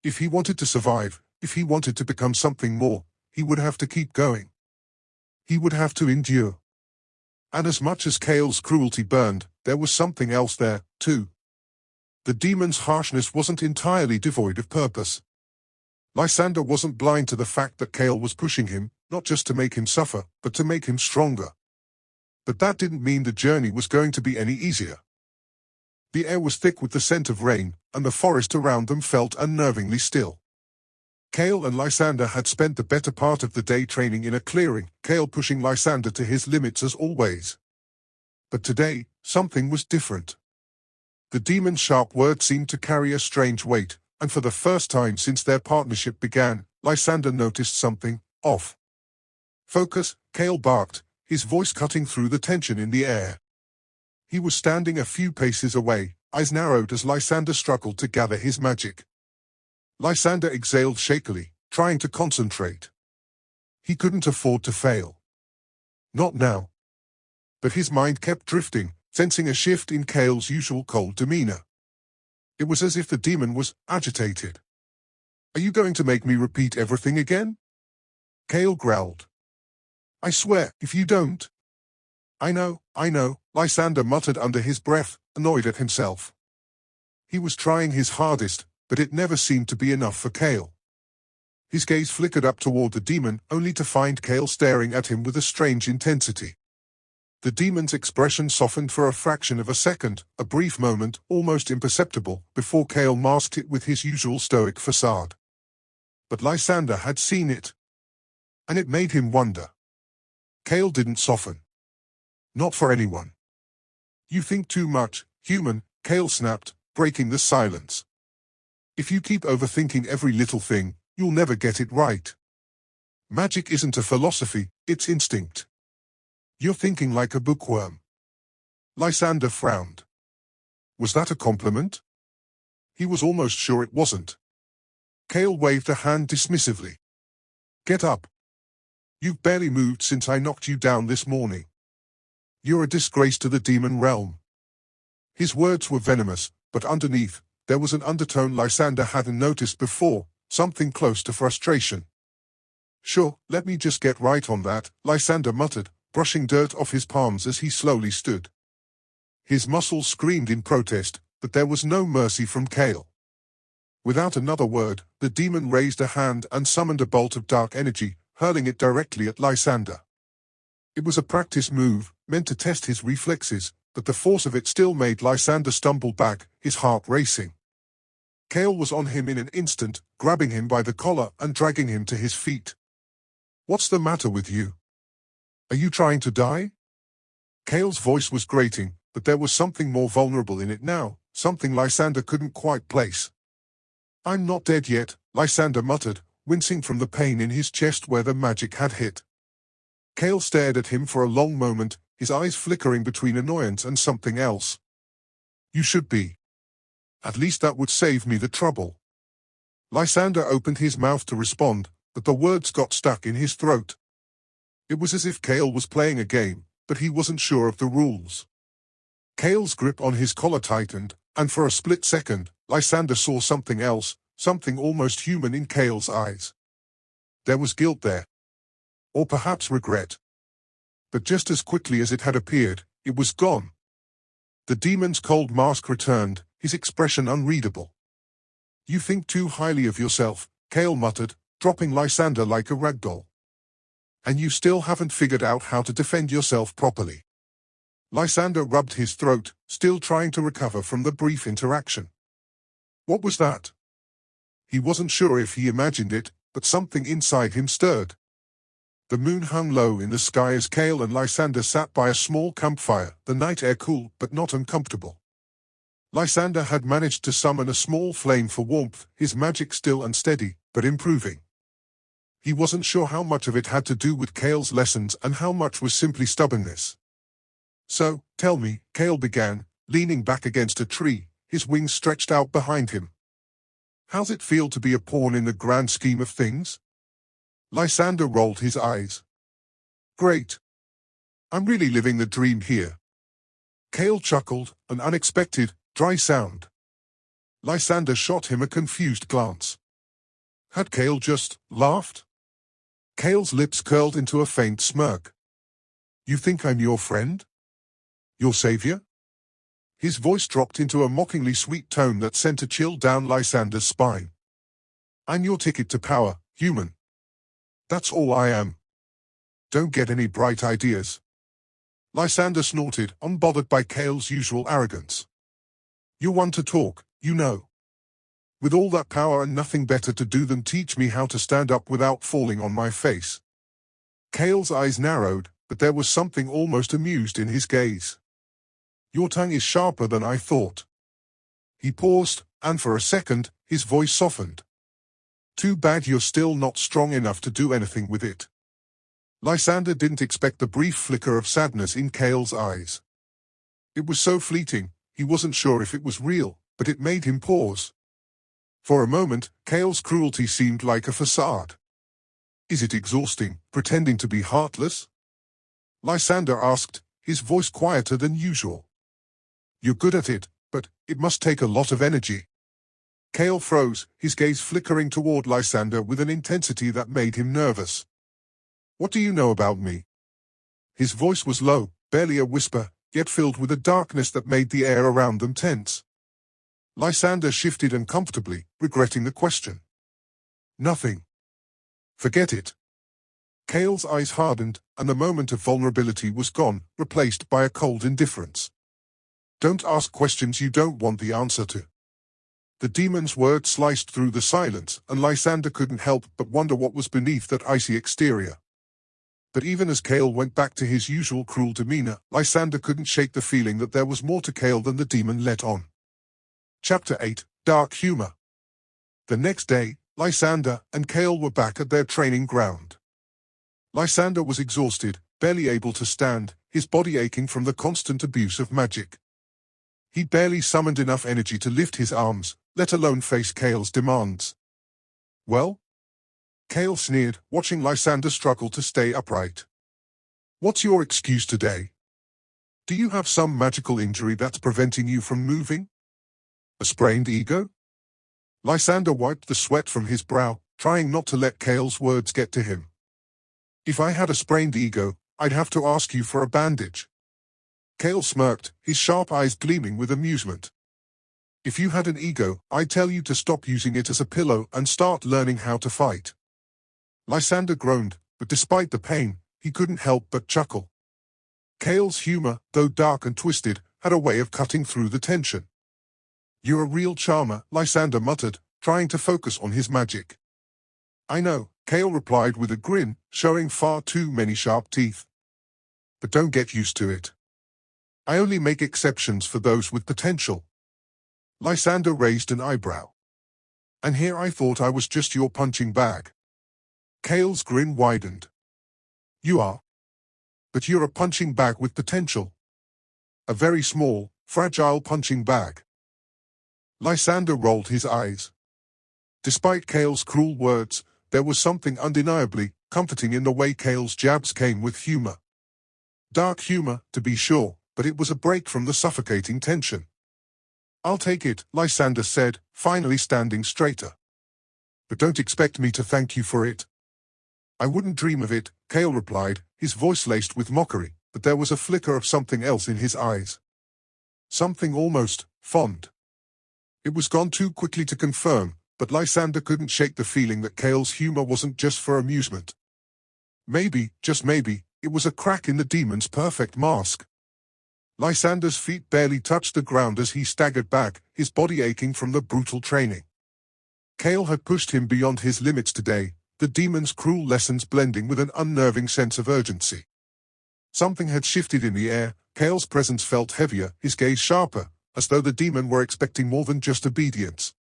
If he wanted to survive, if he wanted to become something more, he would have to keep going. He would have to endure. And as much as Kale's cruelty burned, there was something else there, too. The demon's harshness wasn't entirely devoid of purpose. Lysander wasn't blind to the fact that Kale was pushing him, not just to make him suffer, but to make him stronger. But that didn't mean the journey was going to be any easier. The air was thick with the scent of rain, and the forest around them felt unnervingly still. Kale and Lysander had spent the better part of the day training in a clearing, Kale pushing Lysander to his limits as always. But today, something was different. The demon's sharp words seemed to carry a strange weight, and for the first time since their partnership began, Lysander noticed something off. "Focus," Kale barked, his voice cutting through the tension in the air. He was standing a few paces away, eyes narrowed as Lysander struggled to gather his magic. Lysander exhaled shakily, trying to concentrate. He couldn't afford to fail. Not now. But his mind kept drifting, sensing a shift in Kale's usual cold demeanor. It was as if the demon was agitated. "Are you going to make me repeat everything again?" Kale growled. "I swear, if you don't." I know, Lysander muttered under his breath, annoyed at himself. He was trying his hardest, but it never seemed to be enough for Kale. His gaze flickered up toward the demon, only to find Kale staring at him with a strange intensity. The demon's expression softened for a fraction of a second, a brief moment, almost imperceptible, before Kale masked it with his usual stoic facade. But Lysander had seen it. And it made him wonder. Kale didn't soften. Not for anyone. "You think too much, human," Kale snapped, breaking the silence. "If you keep overthinking every little thing, you'll never get it right. Magic isn't a philosophy, it's instinct. You're thinking like a bookworm." Lysander frowned. Was that a compliment? He was almost sure it wasn't. Kale waved a hand dismissively. "Get up. You've barely moved since I knocked you down this morning. You're a disgrace to the demon realm." His words were venomous, but underneath, there was an undertone Lysander hadn't noticed before, something close to frustration. "Sure, let me just get right on that," Lysander muttered, brushing dirt off his palms as he slowly stood. His muscles screamed in protest, but there was no mercy from Kale. Without another word, the demon raised a hand and summoned a bolt of dark energy, hurling it directly at Lysander. It was a practice move, meant to test his reflexes, but the force of it still made Lysander stumble back, his heart racing. Kale was on him in an instant, grabbing him by the collar and dragging him to his feet. "What's the matter with you? Are you trying to die?" Kale's voice was grating, but there was something more vulnerable in it now, something Lysander couldn't quite place. "I'm not dead yet," Lysander muttered, wincing from the pain in his chest where the magic had hit. Kale stared at him for a long moment, his eyes flickering between annoyance and something else. "You should be. At least that would save me the trouble." Lysander opened his mouth to respond, but the words got stuck in his throat. It was as if Kale was playing a game, but he wasn't sure of the rules. Kale's grip on his collar tightened, and for a split second, Lysander saw something else, something almost human in Kale's eyes. There was guilt there. Or perhaps regret. But just as quickly as it had appeared, it was gone. The demon's cold mask returned, his expression unreadable. "You think too highly of yourself," Kale muttered, dropping Lysander like a ragdoll. "And you still haven't figured out how to defend yourself properly." Lysander rubbed his throat, still trying to recover from the brief interaction. What was that? He wasn't sure if he imagined it, but something inside him stirred. The moon hung low in the sky as Kale and Lysander sat by a small campfire, the night air cool but not uncomfortable. Lysander had managed to summon a small flame for warmth, his magic still unsteady, but improving. He wasn't sure how much of it had to do with Kale's lessons and how much was simply stubbornness. "So, tell me," Kale began, leaning back against a tree, his wings stretched out behind him. "How's it feel to be a pawn in the grand scheme of things?" Lysander rolled his eyes. "Great. I'm really living the dream here." Kale chuckled, an unexpected, dry sound. Lysander shot him a confused glance. Had Kale just laughed? Kale's lips curled into a faint smirk. "You think I'm your friend? Your savior?" His voice dropped into a mockingly sweet tone that sent a chill down Lysander's spine. "I'm your ticket to power, human. That's all I am. Don't get any bright ideas." Lysander snorted, unbothered by Kale's usual arrogance. "You're one to talk, you know. With all that power and nothing better to do than teach me how to stand up without falling on my face." Kale's eyes narrowed, but there was something almost amused in his gaze. "Your tongue is sharper than I thought." He paused, and for a second, his voice softened. "Too bad you're still not strong enough to do anything with it." Lysander didn't expect the brief flicker of sadness in Kale's eyes. It was so fleeting, he wasn't sure if it was real, but it made him pause. For a moment, Kale's cruelty seemed like a facade. "Is it exhausting, pretending to be heartless?" Lysander asked, his voice quieter than usual. "You're good at it, but it must take a lot of energy." Kale froze, his gaze flickering toward Lysander with an intensity that made him nervous. "What do you know about me?" His voice was low, barely a whisper, yet filled with a darkness that made the air around them tense. Lysander shifted uncomfortably, regretting the question. "Nothing. Forget it." Kale's eyes hardened, and the moment of vulnerability was gone, replaced by a cold indifference. "Don't ask questions you don't want the answer to." The demon's words sliced through the silence, and Lysander couldn't help but wonder what was beneath that icy exterior. But even as Kale went back to his usual cruel demeanor, Lysander couldn't shake the feeling that there was more to Kale than the demon let on. Chapter 8, Dark Humor. The next day, Lysander and Kale were back at their training ground. Lysander was exhausted, barely able to stand, his body aching from the constant abuse of magic. He barely summoned enough energy to lift his arms, let alone face Kale's demands. "Well?" Kale sneered, watching Lysander struggle to stay upright. "What's your excuse today? Do you have some magical injury that's preventing you from moving? A sprained ego?" Lysander wiped the sweat from his brow, trying not to let Kale's words get to him. "If I had a sprained ego, I'd have to ask you for a bandage." Kale smirked, his sharp eyes gleaming with amusement. "If you had an ego, I'd tell you to stop using it as a pillow and start learning how to fight." Lysander groaned, but despite the pain, he couldn't help but chuckle. Kale's humor, though dark and twisted, had a way of cutting through the tension. "You're a real charmer," Lysander muttered, trying to focus on his magic. "I know," Kale replied with a grin, showing far too many sharp teeth. "But don't get used to it. I only make exceptions for those with potential." Lysander raised an eyebrow. "And here I thought I was just your punching bag." Kale's grin widened. "You are. But you're a punching bag with potential. A very small, fragile punching bag." Lysander rolled his eyes. Despite Kale's cruel words, there was something undeniably comforting in the way Kale's jabs came with humor. Dark humor, to be sure, but it was a break from the suffocating tension. "I'll take it," Lysander said, finally standing straighter. "But don't expect me to thank you for it." "I wouldn't dream of it," Kale replied, his voice laced with mockery, but there was a flicker of something else in his eyes. Something almost fond. It was gone too quickly to confirm, but Lysander couldn't shake the feeling that Kale's humor wasn't just for amusement. Maybe, just maybe, it was a crack in the demon's perfect mask. Lysander's feet barely touched the ground as he staggered back, his body aching from the brutal training. Kale had pushed him beyond his limits today, the demon's cruel lessons blending with an unnerving sense of urgency. Something had shifted in the air, Kale's presence felt heavier, his gaze sharper, as though the demon were expecting more than just obedience.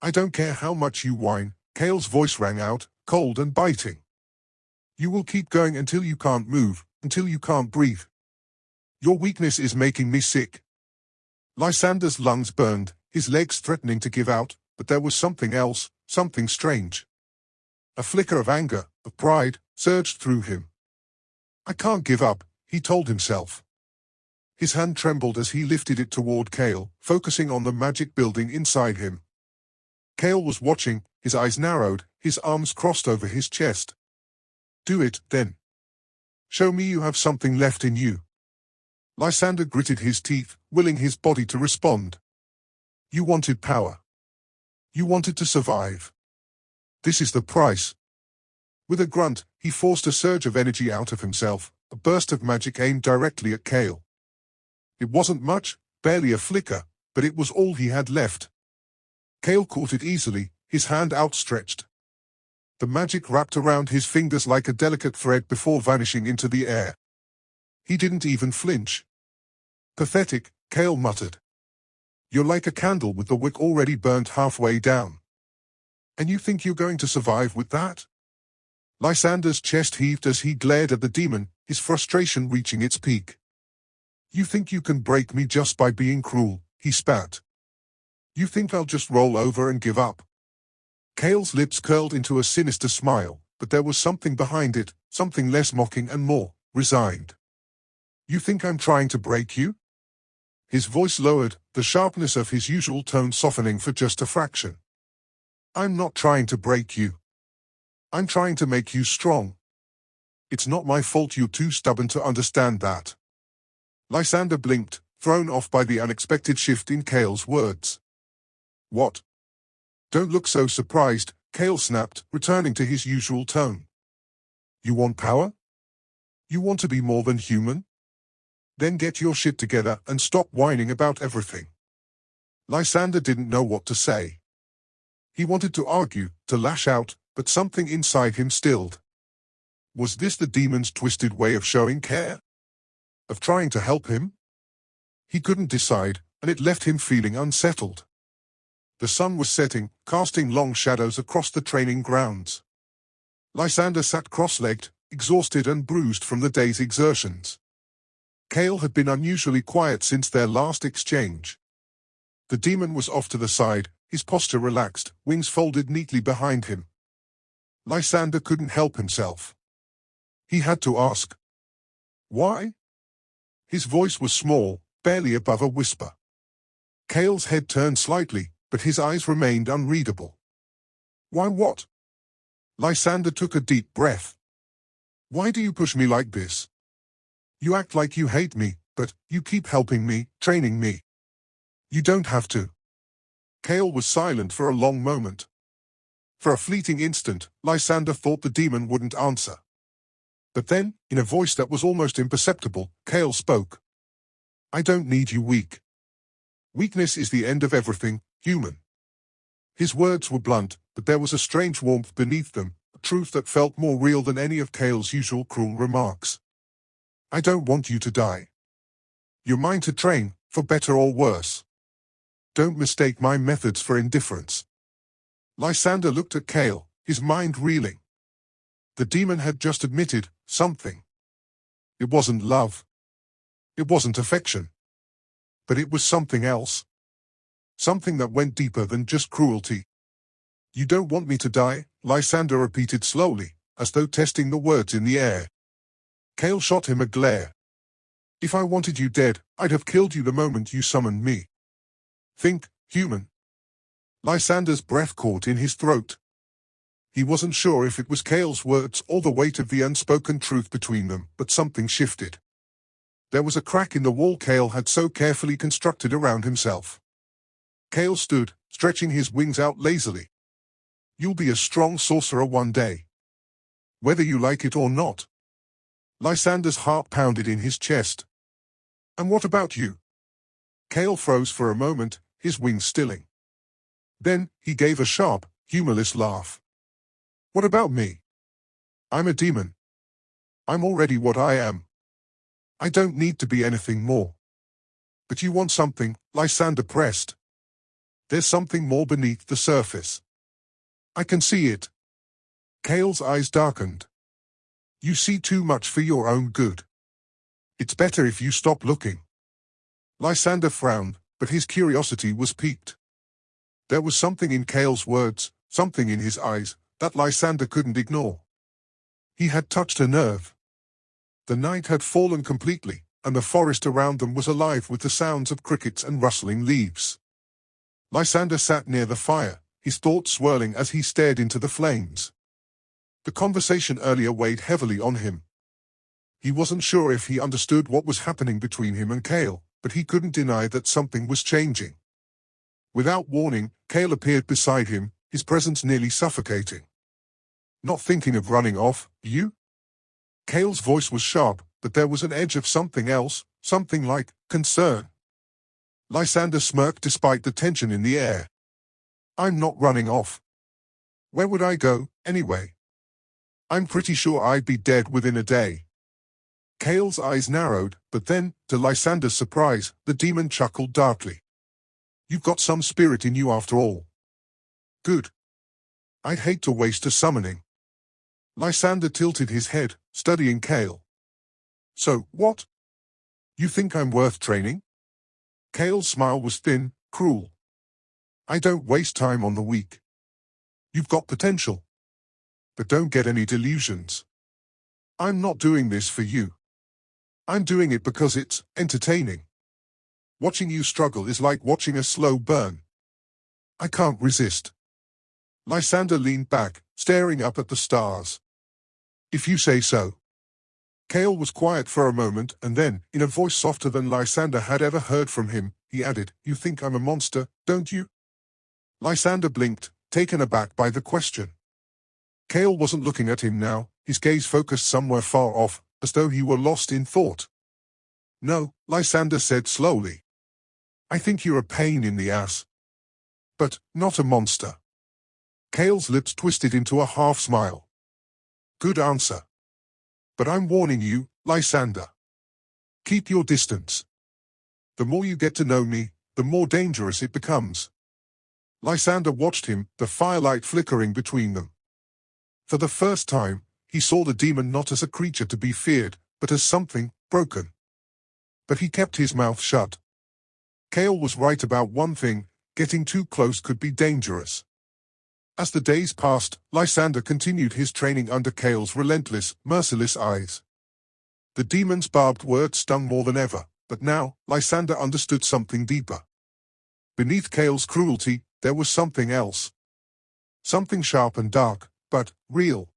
"I don't care how much you whine," Kale's voice rang out, cold and biting. "You will keep going until you can't move, until you can't breathe. Your weakness is making me sick." Lysander's lungs burned, his legs threatening to give out, but there was something else, something strange. A flicker of anger, of pride, surged through him. "I can't give up," he told himself. His hand trembled as he lifted it toward Kale, focusing on the magic building inside him. Kale was watching, his eyes narrowed, his arms crossed over his chest. "Do it, then. Show me you have something left in you." Lysander gritted his teeth, willing his body to respond. "You wanted power. You wanted to survive. This is the price." With a grunt, he forced a surge of energy out of himself, a burst of magic aimed directly at Kale. It wasn't much, barely a flicker, but it was all he had left. Kale caught it easily, his hand outstretched. The magic wrapped around his fingers like a delicate thread before vanishing into the air. He didn't even flinch. "Pathetic," Kale muttered. "You're like a candle with the wick already burnt halfway down. And you think you're going to survive with that?" Lysander's chest heaved as he glared at the demon, his frustration reaching its peak. "You think you can break me just by being cruel," he spat. "You think I'll just roll over and give up?" Kale's lips curled into a sinister smile, but there was something behind it, something less mocking and more resigned. "You think I'm trying to break you?" His voice lowered, the sharpness of his usual tone softening for just a fraction. "I'm not trying to break you. I'm trying to make you strong. It's not my fault you're too stubborn to understand that." Lysander blinked, thrown off by the unexpected shift in Kale's words. "What?" "Don't look so surprised," Kale snapped, returning to his usual tone. "You want power? You want to be more than human? Then get your shit together and stop whining about everything." Lysander didn't know what to say. He wanted to argue, to lash out, but something inside him stilled. Was this the demon's twisted way of showing care? Of trying to help him? He couldn't decide, and it left him feeling unsettled. The sun was setting, casting long shadows across the training grounds. Lysander sat cross-legged, exhausted and bruised from the day's exertions. Kale had been unusually quiet since their last exchange. The demon was off to the side, his posture relaxed, wings folded neatly behind him. Lysander couldn't help himself. He had to ask. "Why?" His voice was small, barely above a whisper. Kale's head turned slightly, but his eyes remained unreadable. "Why what?" Lysander took a deep breath. "Why do you push me like this? You act like you hate me, but you keep helping me, training me. You don't have to." Kale was silent for a long moment. For a fleeting instant, Lysander thought the demon wouldn't answer. But then, in a voice that was almost imperceptible, Kale spoke. I don't need you weak. Weakness is the end of everything, human. His words were blunt, but there was a strange warmth beneath them, a truth that felt more real than any of Kale's usual cruel remarks. I don't want you to die. You're mine to train, for better or worse. Don't mistake my methods for indifference. Lysander looked at Kale, his mind reeling. The demon had just admitted something. It wasn't love. It wasn't affection. But it was something else. Something that went deeper than just cruelty. You don't want me to die, Lysander repeated slowly, as though testing the words in the air. Kale shot him a glare. If I wanted you dead, I'd have killed you the moment you summoned me. Think, human. Lysander's breath caught in his throat. He wasn't sure if it was Kale's words or the weight of the unspoken truth between them, but something shifted. There was a crack in the wall Kale had so carefully constructed around himself. Kale stood, stretching his wings out lazily. You'll be a strong sorcerer one day. Whether you like it or not. Lysander's heart pounded in his chest. And what about you? Kale froze for a moment, his wings stilling. Then, he gave a sharp, humorless laugh. What about me? I'm a demon. I'm already what I am. I don't need to be anything more. But you want something, Lysander pressed. There's something more beneath the surface. I can see it. Kale's eyes darkened. You see too much for your own good. It's better if you stop looking. Lysander frowned, but his curiosity was piqued. There was something in Kale's words, something in his eyes, that Lysander couldn't ignore. He had touched a nerve. The night had fallen completely, and the forest around them was alive with the sounds of crickets and rustling leaves. Lysander sat near the fire, his thoughts swirling as he stared into the flames. The conversation earlier weighed heavily on him. He wasn't sure if he understood what was happening between him and Kale, but he couldn't deny that something was changing. Without warning, Kale appeared beside him, his presence nearly suffocating. Not thinking of running off, you? Kale's voice was sharp, but there was an edge of something else, something like concern. Lysander smirked despite the tension in the air. I'm not running off. Where would I go, anyway? I'm pretty sure I'd be dead within a day. Kale's eyes narrowed, but then, to Lysander's surprise, the demon chuckled darkly. You've got some spirit in you after all. Good. I'd hate to waste a summoning. Lysander tilted his head, studying Kale. So, what? You think I'm worth training? Kale's smile was thin, cruel. I don't waste time on the weak. You've got potential. But don't get any delusions. I'm not doing this for you. I'm doing it because it's entertaining. Watching you struggle is like watching a slow burn. I can't resist. Lysander leaned back, staring up at the stars. If you say so. Kale was quiet for a moment, and then, in a voice softer than Lysander had ever heard from him, he added, You think I'm a monster, don't you? Lysander blinked, taken aback by the question. Kale wasn't looking at him now, his gaze focused somewhere far off, as though he were lost in thought. No, Lysander said slowly. I think you're a pain in the ass. But, not a monster. Kale's lips twisted into a half-smile. Good answer. But I'm warning you, Lysander. Keep your distance. The more you get to know me, the more dangerous it becomes. Lysander watched him, the firelight flickering between them. For the first time, he saw the demon not as a creature to be feared, but as something broken. But he kept his mouth shut. Kale was right about one thing, getting too close could be dangerous. As the days passed, Lysander continued his training under Kale's relentless, merciless eyes. The demon's barbed words stung more than ever, but now, Lysander understood something deeper. Beneath Kale's cruelty, there was something else. Something sharp and dark, but real.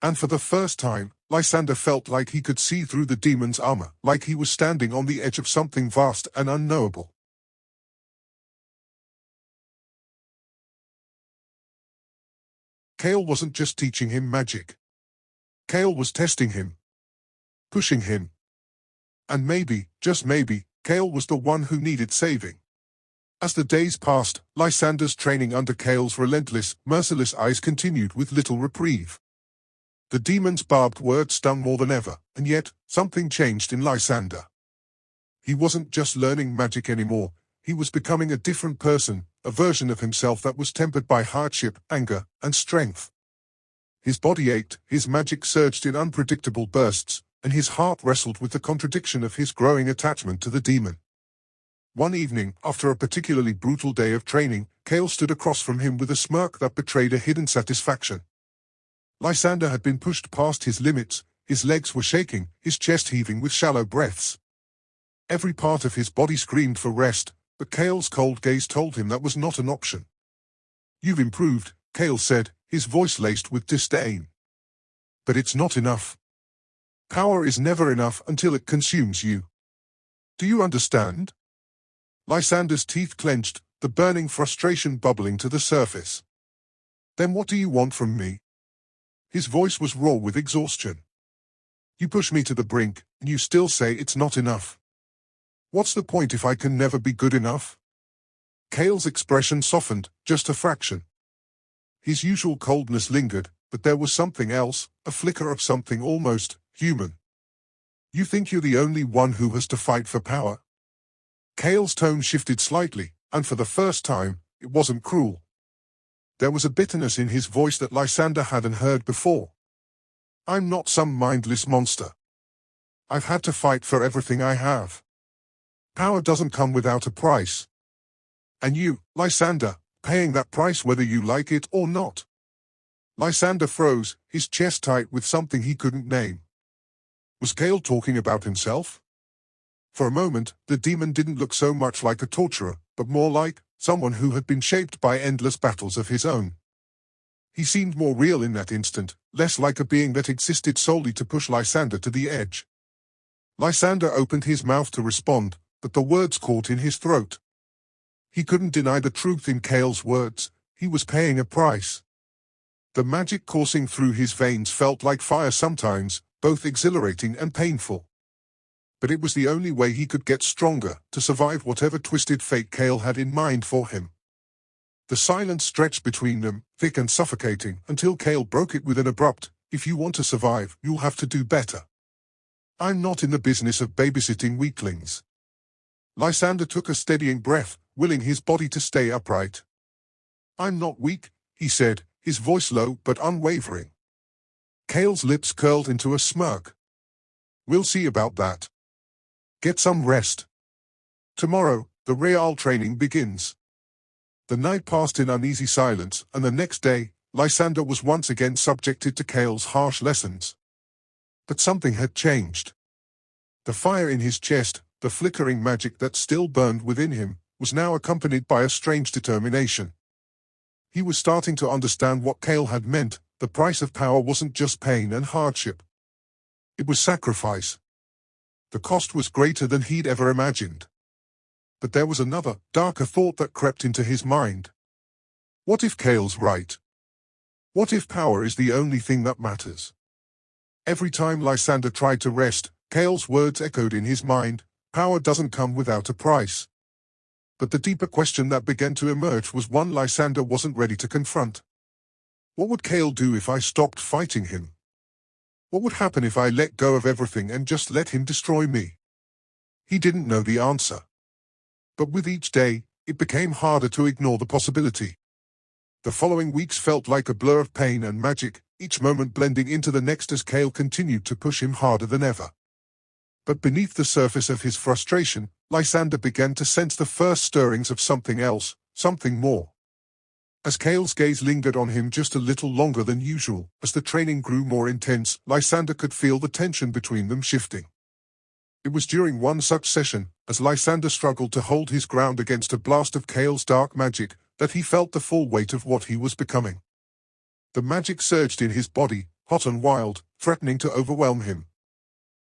And for the first time, Lysander felt like he could see through the demon's armor, like he was standing on the edge of something vast and unknowable. Kale wasn't just teaching him magic. Kale was testing him. Pushing him. And maybe, just maybe, Kale was the one who needed saving. As the days passed, Lysander's training under Kale's relentless, merciless eyes continued with little reprieve. The demon's barbed words stung more than ever, and yet, something changed in Lysander. He wasn't just learning magic anymore, he was becoming a different person, a version of himself that was tempered by hardship, anger, and strength. His body ached, his magic surged in unpredictable bursts, and his heart wrestled with the contradiction of his growing attachment to the demon. One evening, after a particularly brutal day of training, Kale stood across from him with a smirk that betrayed a hidden satisfaction. Lysander had been pushed past his limits, his legs were shaking, his chest heaving with shallow breaths. Every part of his body screamed for rest, but Kale's cold gaze told him that was not an option. "You've improved," Kale said, his voice laced with disdain. "But it's not enough. Power is never enough until it consumes you. Do you understand?" Lysander's teeth clenched, the burning frustration bubbling to the surface. "Then what do you want from me?" His voice was raw with exhaustion. "You push me to the brink, and you still say it's not enough. What's the point if I can never be good enough?" Kale's expression softened, just a fraction. His usual coldness lingered, but there was something else, a flicker of something almost human. "You think you're the only one who has to fight for power?" Kale's tone shifted slightly, and for the first time, it wasn't cruel. There was a bitterness in his voice that Lysander hadn't heard before. "I'm not some mindless monster. I've had to fight for everything I have. Power doesn't come without a price. And you, Lysander, paying that price whether you like it or not." Lysander froze, his chest tight with something he couldn't name. Was Kale talking about himself? For a moment, the demon didn't look so much like a torturer, but more like someone who had been shaped by endless battles of his own. He seemed more real in that instant, less like a being that existed solely to push Lysander to the edge. Lysander opened his mouth to respond, but the words caught in his throat. He couldn't deny the truth in Kale's words, he was paying a price. The magic coursing through his veins felt like fire sometimes, both exhilarating and painful. But it was the only way he could get stronger, to survive whatever twisted fate Kale had in mind for him. The silence stretched between them, thick and suffocating, until Kale broke it with an abrupt, "If you want to survive, you'll have to do better. I'm not in the business of babysitting weaklings." Lysander took a steadying breath, willing his body to stay upright. "I'm not weak," he said, his voice low but unwavering. Kale's lips curled into a smirk. "We'll see about that. Get some rest. Tomorrow, the real training begins." The night passed in uneasy silence, and the next day, Lysander was once again subjected to Kale's harsh lessons. But something had changed. The fire in his chest, the flickering magic that still burned within him, was now accompanied by a strange determination. He was starting to understand what Kale had meant. The price of power wasn't just pain and hardship. It was sacrifice. The cost was greater than he'd ever imagined. But there was another, darker thought that crept into his mind. What if Kale's right? What if power is the only thing that matters? Every time Lysander tried to rest, Kale's words echoed in his mind, "Power doesn't come without a price." But the deeper question that began to emerge was one Lysander wasn't ready to confront. What would Kale do if I stopped fighting him? What would happen if I let go of everything and just let him destroy me? He didn't know the answer. But with each day, it became harder to ignore the possibility. The following weeks felt like a blur of pain and magic, each moment blending into the next as Kale continued to push him harder than ever. But beneath the surface of his frustration, Lysander began to sense the first stirrings of something else, something more. As Kale's gaze lingered on him just a little longer than usual, as the training grew more intense, Lysander could feel the tension between them shifting. It was during one such session, as Lysander struggled to hold his ground against a blast of Kale's dark magic, that he felt the full weight of what he was becoming. The magic surged in his body, hot and wild, threatening to overwhelm him.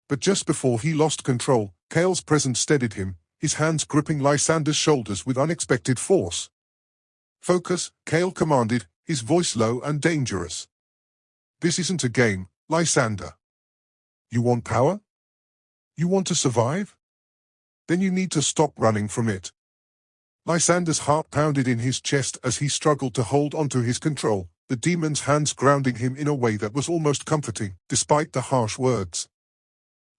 But just before he lost control, Kale's presence steadied him, his hands gripping Lysander's shoulders with unexpected force. "Focus," Kale commanded, his voice low and dangerous. "This isn't a game, Lysander. You want power? You want to survive? then you need to stop running from it. Lysander's heart pounded in his chest as he struggled to hold onto his control, the demon's hands grounding him in a way that was almost comforting, despite the harsh words.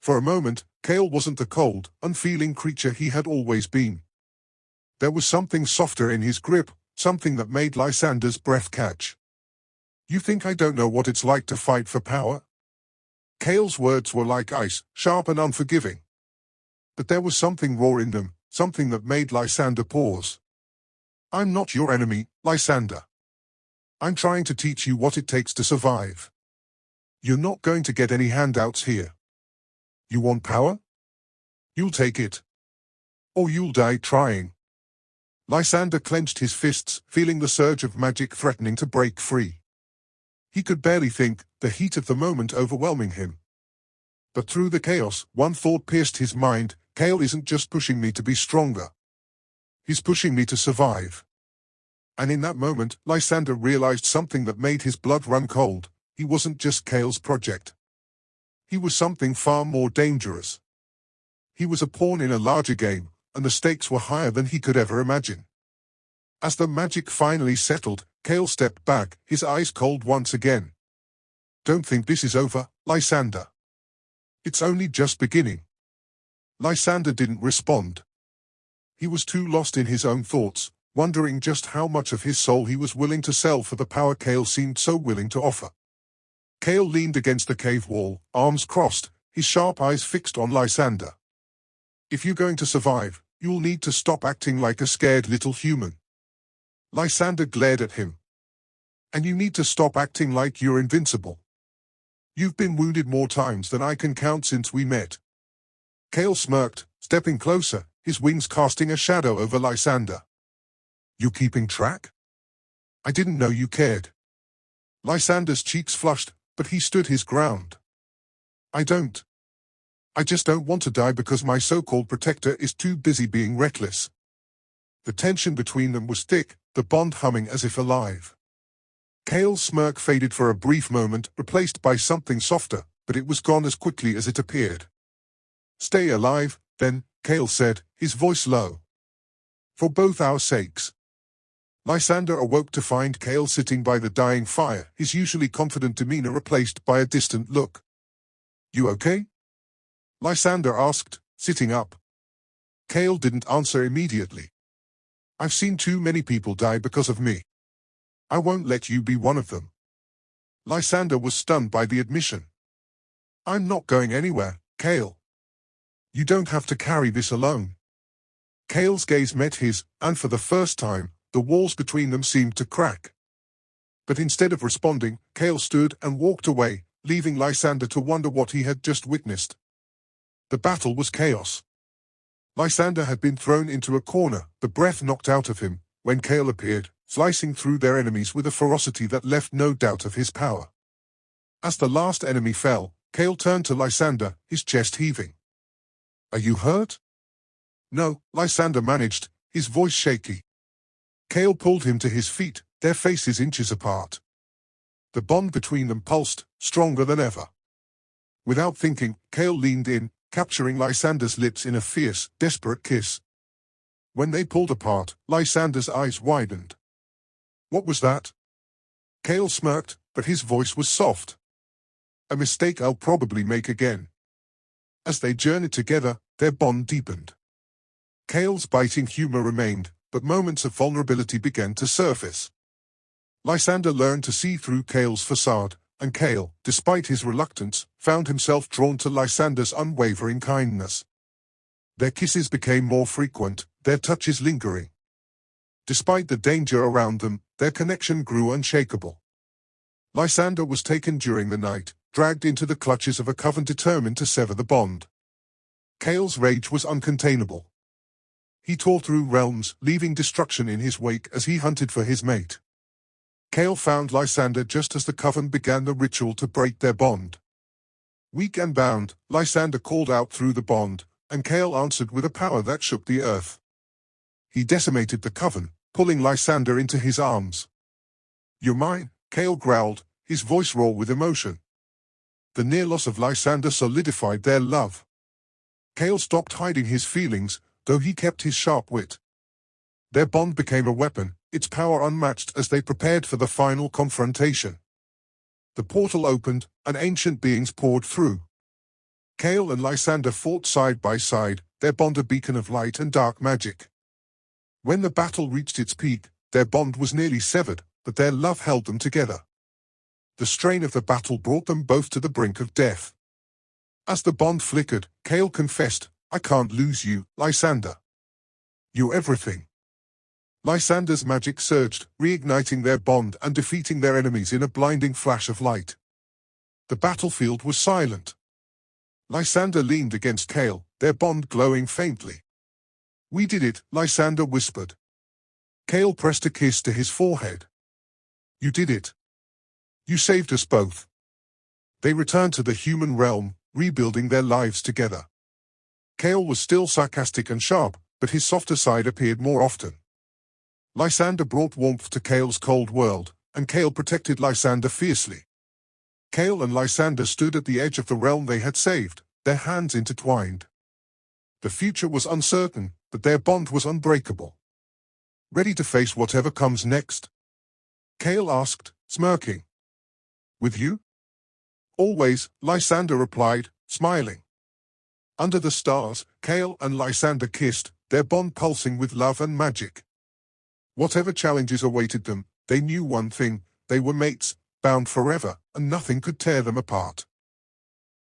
For a moment, Kale wasn't the cold, unfeeling creature he had always been. There was something softer in his grip, something that made Lysander's breath catch. You think I don't know what it's like to fight for power? Kale's words were like ice, sharp and unforgiving. But there was something raw in them, something that made Lysander pause. I'm not your enemy, Lysander. I'm trying to teach you what it takes to survive. You're not going to get any handouts here. You want power? You'll take it. Or you'll die trying. Lysander clenched his fists, feeling the surge of magic threatening to break free. He could barely think, the heat of the moment overwhelming him. But through the chaos, one thought pierced his mind: Kale isn't just pushing me to be stronger. He's pushing me to survive. And in that moment, Lysander realized something that made his blood run cold. He wasn't just Kale's project. He was something far more dangerous. He was a pawn in a larger game, and the stakes were higher than he could ever imagine. As the magic finally settled, Kale stepped back, his eyes cold once again. Don't think this is over, Lysander. It's only just beginning. Lysander didn't respond. He was too lost in his own thoughts, wondering just how much of his soul he was willing to sell for the power Kale seemed so willing to offer. Kale leaned against the cave wall, arms crossed, his sharp eyes fixed on Lysander. If you're going to survive, you'll need to stop acting like a scared little human. Lysander glared at him. And you need to stop acting like you're invincible. You've been wounded more times than I can count since we met. Kale smirked, stepping closer, his wings casting a shadow over Lysander. You keeping track? I didn't know you cared. Lysander's cheeks flushed, but he stood his ground. I don't. I just don't want to die because my so-called protector is too busy being reckless. The tension between them was thick, the bond humming as if alive. Kale's smirk faded for a brief moment, replaced by something softer, but it was gone as quickly as it appeared. Stay alive, then, Kale said, his voice low. For both our sakes. Lysander awoke to find Kale sitting by the dying fire, his usually confident demeanor replaced by a distant look. You okay? Lysander asked, sitting up. Kale didn't answer immediately. I've seen too many people die because of me. I won't let you be one of them. Lysander was stunned by the admission. I'm not going anywhere, Kale. You don't have to carry this alone. Kale's gaze met his, and for the first time, the walls between them seemed to crack. But instead of responding, Kale stood and walked away, leaving Lysander to wonder what he had just witnessed. The battle was chaos. Lysander had been thrown into a corner, the breath knocked out of him, when Kale appeared, slicing through their enemies with a ferocity that left no doubt of his power. As the last enemy fell, Kale turned to Lysander, his chest heaving. Are you hurt? No, Lysander managed, his voice shaky. Kale pulled him to his feet, their faces inches apart. The bond between them pulsed, stronger than ever. Without thinking, Kale leaned in, capturing Lysander's lips in a fierce, desperate kiss. When they pulled apart, Lysander's eyes widened. What was that? Kale smirked, but his voice was soft. A mistake I'll probably make again. As they journeyed together, their bond deepened. Kale's biting humor remained, but moments of vulnerability began to surface. Lysander learned to see through Kale's facade, and Kale, despite his reluctance, found himself drawn to Lysander's unwavering kindness. Their kisses became more frequent, their touches lingering. Despite the danger around them, their connection grew unshakable. Lysander was taken during the night, dragged into the clutches of a coven determined to sever the bond. Kale's rage was uncontainable. He tore through realms, leaving destruction in his wake as he hunted for his mate. Kale found Lysander just as the coven began the ritual to break their bond. Weak and bound, Lysander called out through the bond, and Kale answered with a power that shook the earth. He decimated the coven, pulling Lysander into his arms. You're mine, Kale growled, his voice raw with emotion. The near loss of Lysander solidified their love. Kale stopped hiding his feelings, though he kept his sharp wit. Their bond became a weapon, its power unmatched as they prepared for the final confrontation. The portal opened, and ancient beings poured through. Kale and Lysander fought side by side, their bond a beacon of light and dark magic. When the battle reached its peak, their bond was nearly severed, but their love held them together. The strain of the battle brought them both to the brink of death. As the bond flickered, Kale confessed, "I can't lose you, Lysander. You're everything." Lysander's magic surged, reigniting their bond and defeating their enemies in a blinding flash of light. The battlefield was silent. Lysander leaned against Kale, their bond glowing faintly. "We did it," Lysander whispered. Kale pressed a kiss to his forehead. "You did it. You saved us both." They returned to the human realm, rebuilding their lives together. Kale was still sarcastic and sharp, but his softer side appeared more often. Lysander brought warmth to Kale's cold world, and Kale protected Lysander fiercely. Kale and Lysander stood at the edge of the realm they had saved, their hands intertwined. The future was uncertain, but their bond was unbreakable. "Ready to face whatever comes next?" Kale asked, smirking. "With you?" "Always," Lysander replied, smiling. Under the stars, Kale and Lysander kissed, their bond pulsing with love and magic. Whatever challenges awaited them, they knew one thing: they were mates, bound forever, and nothing could tear them apart.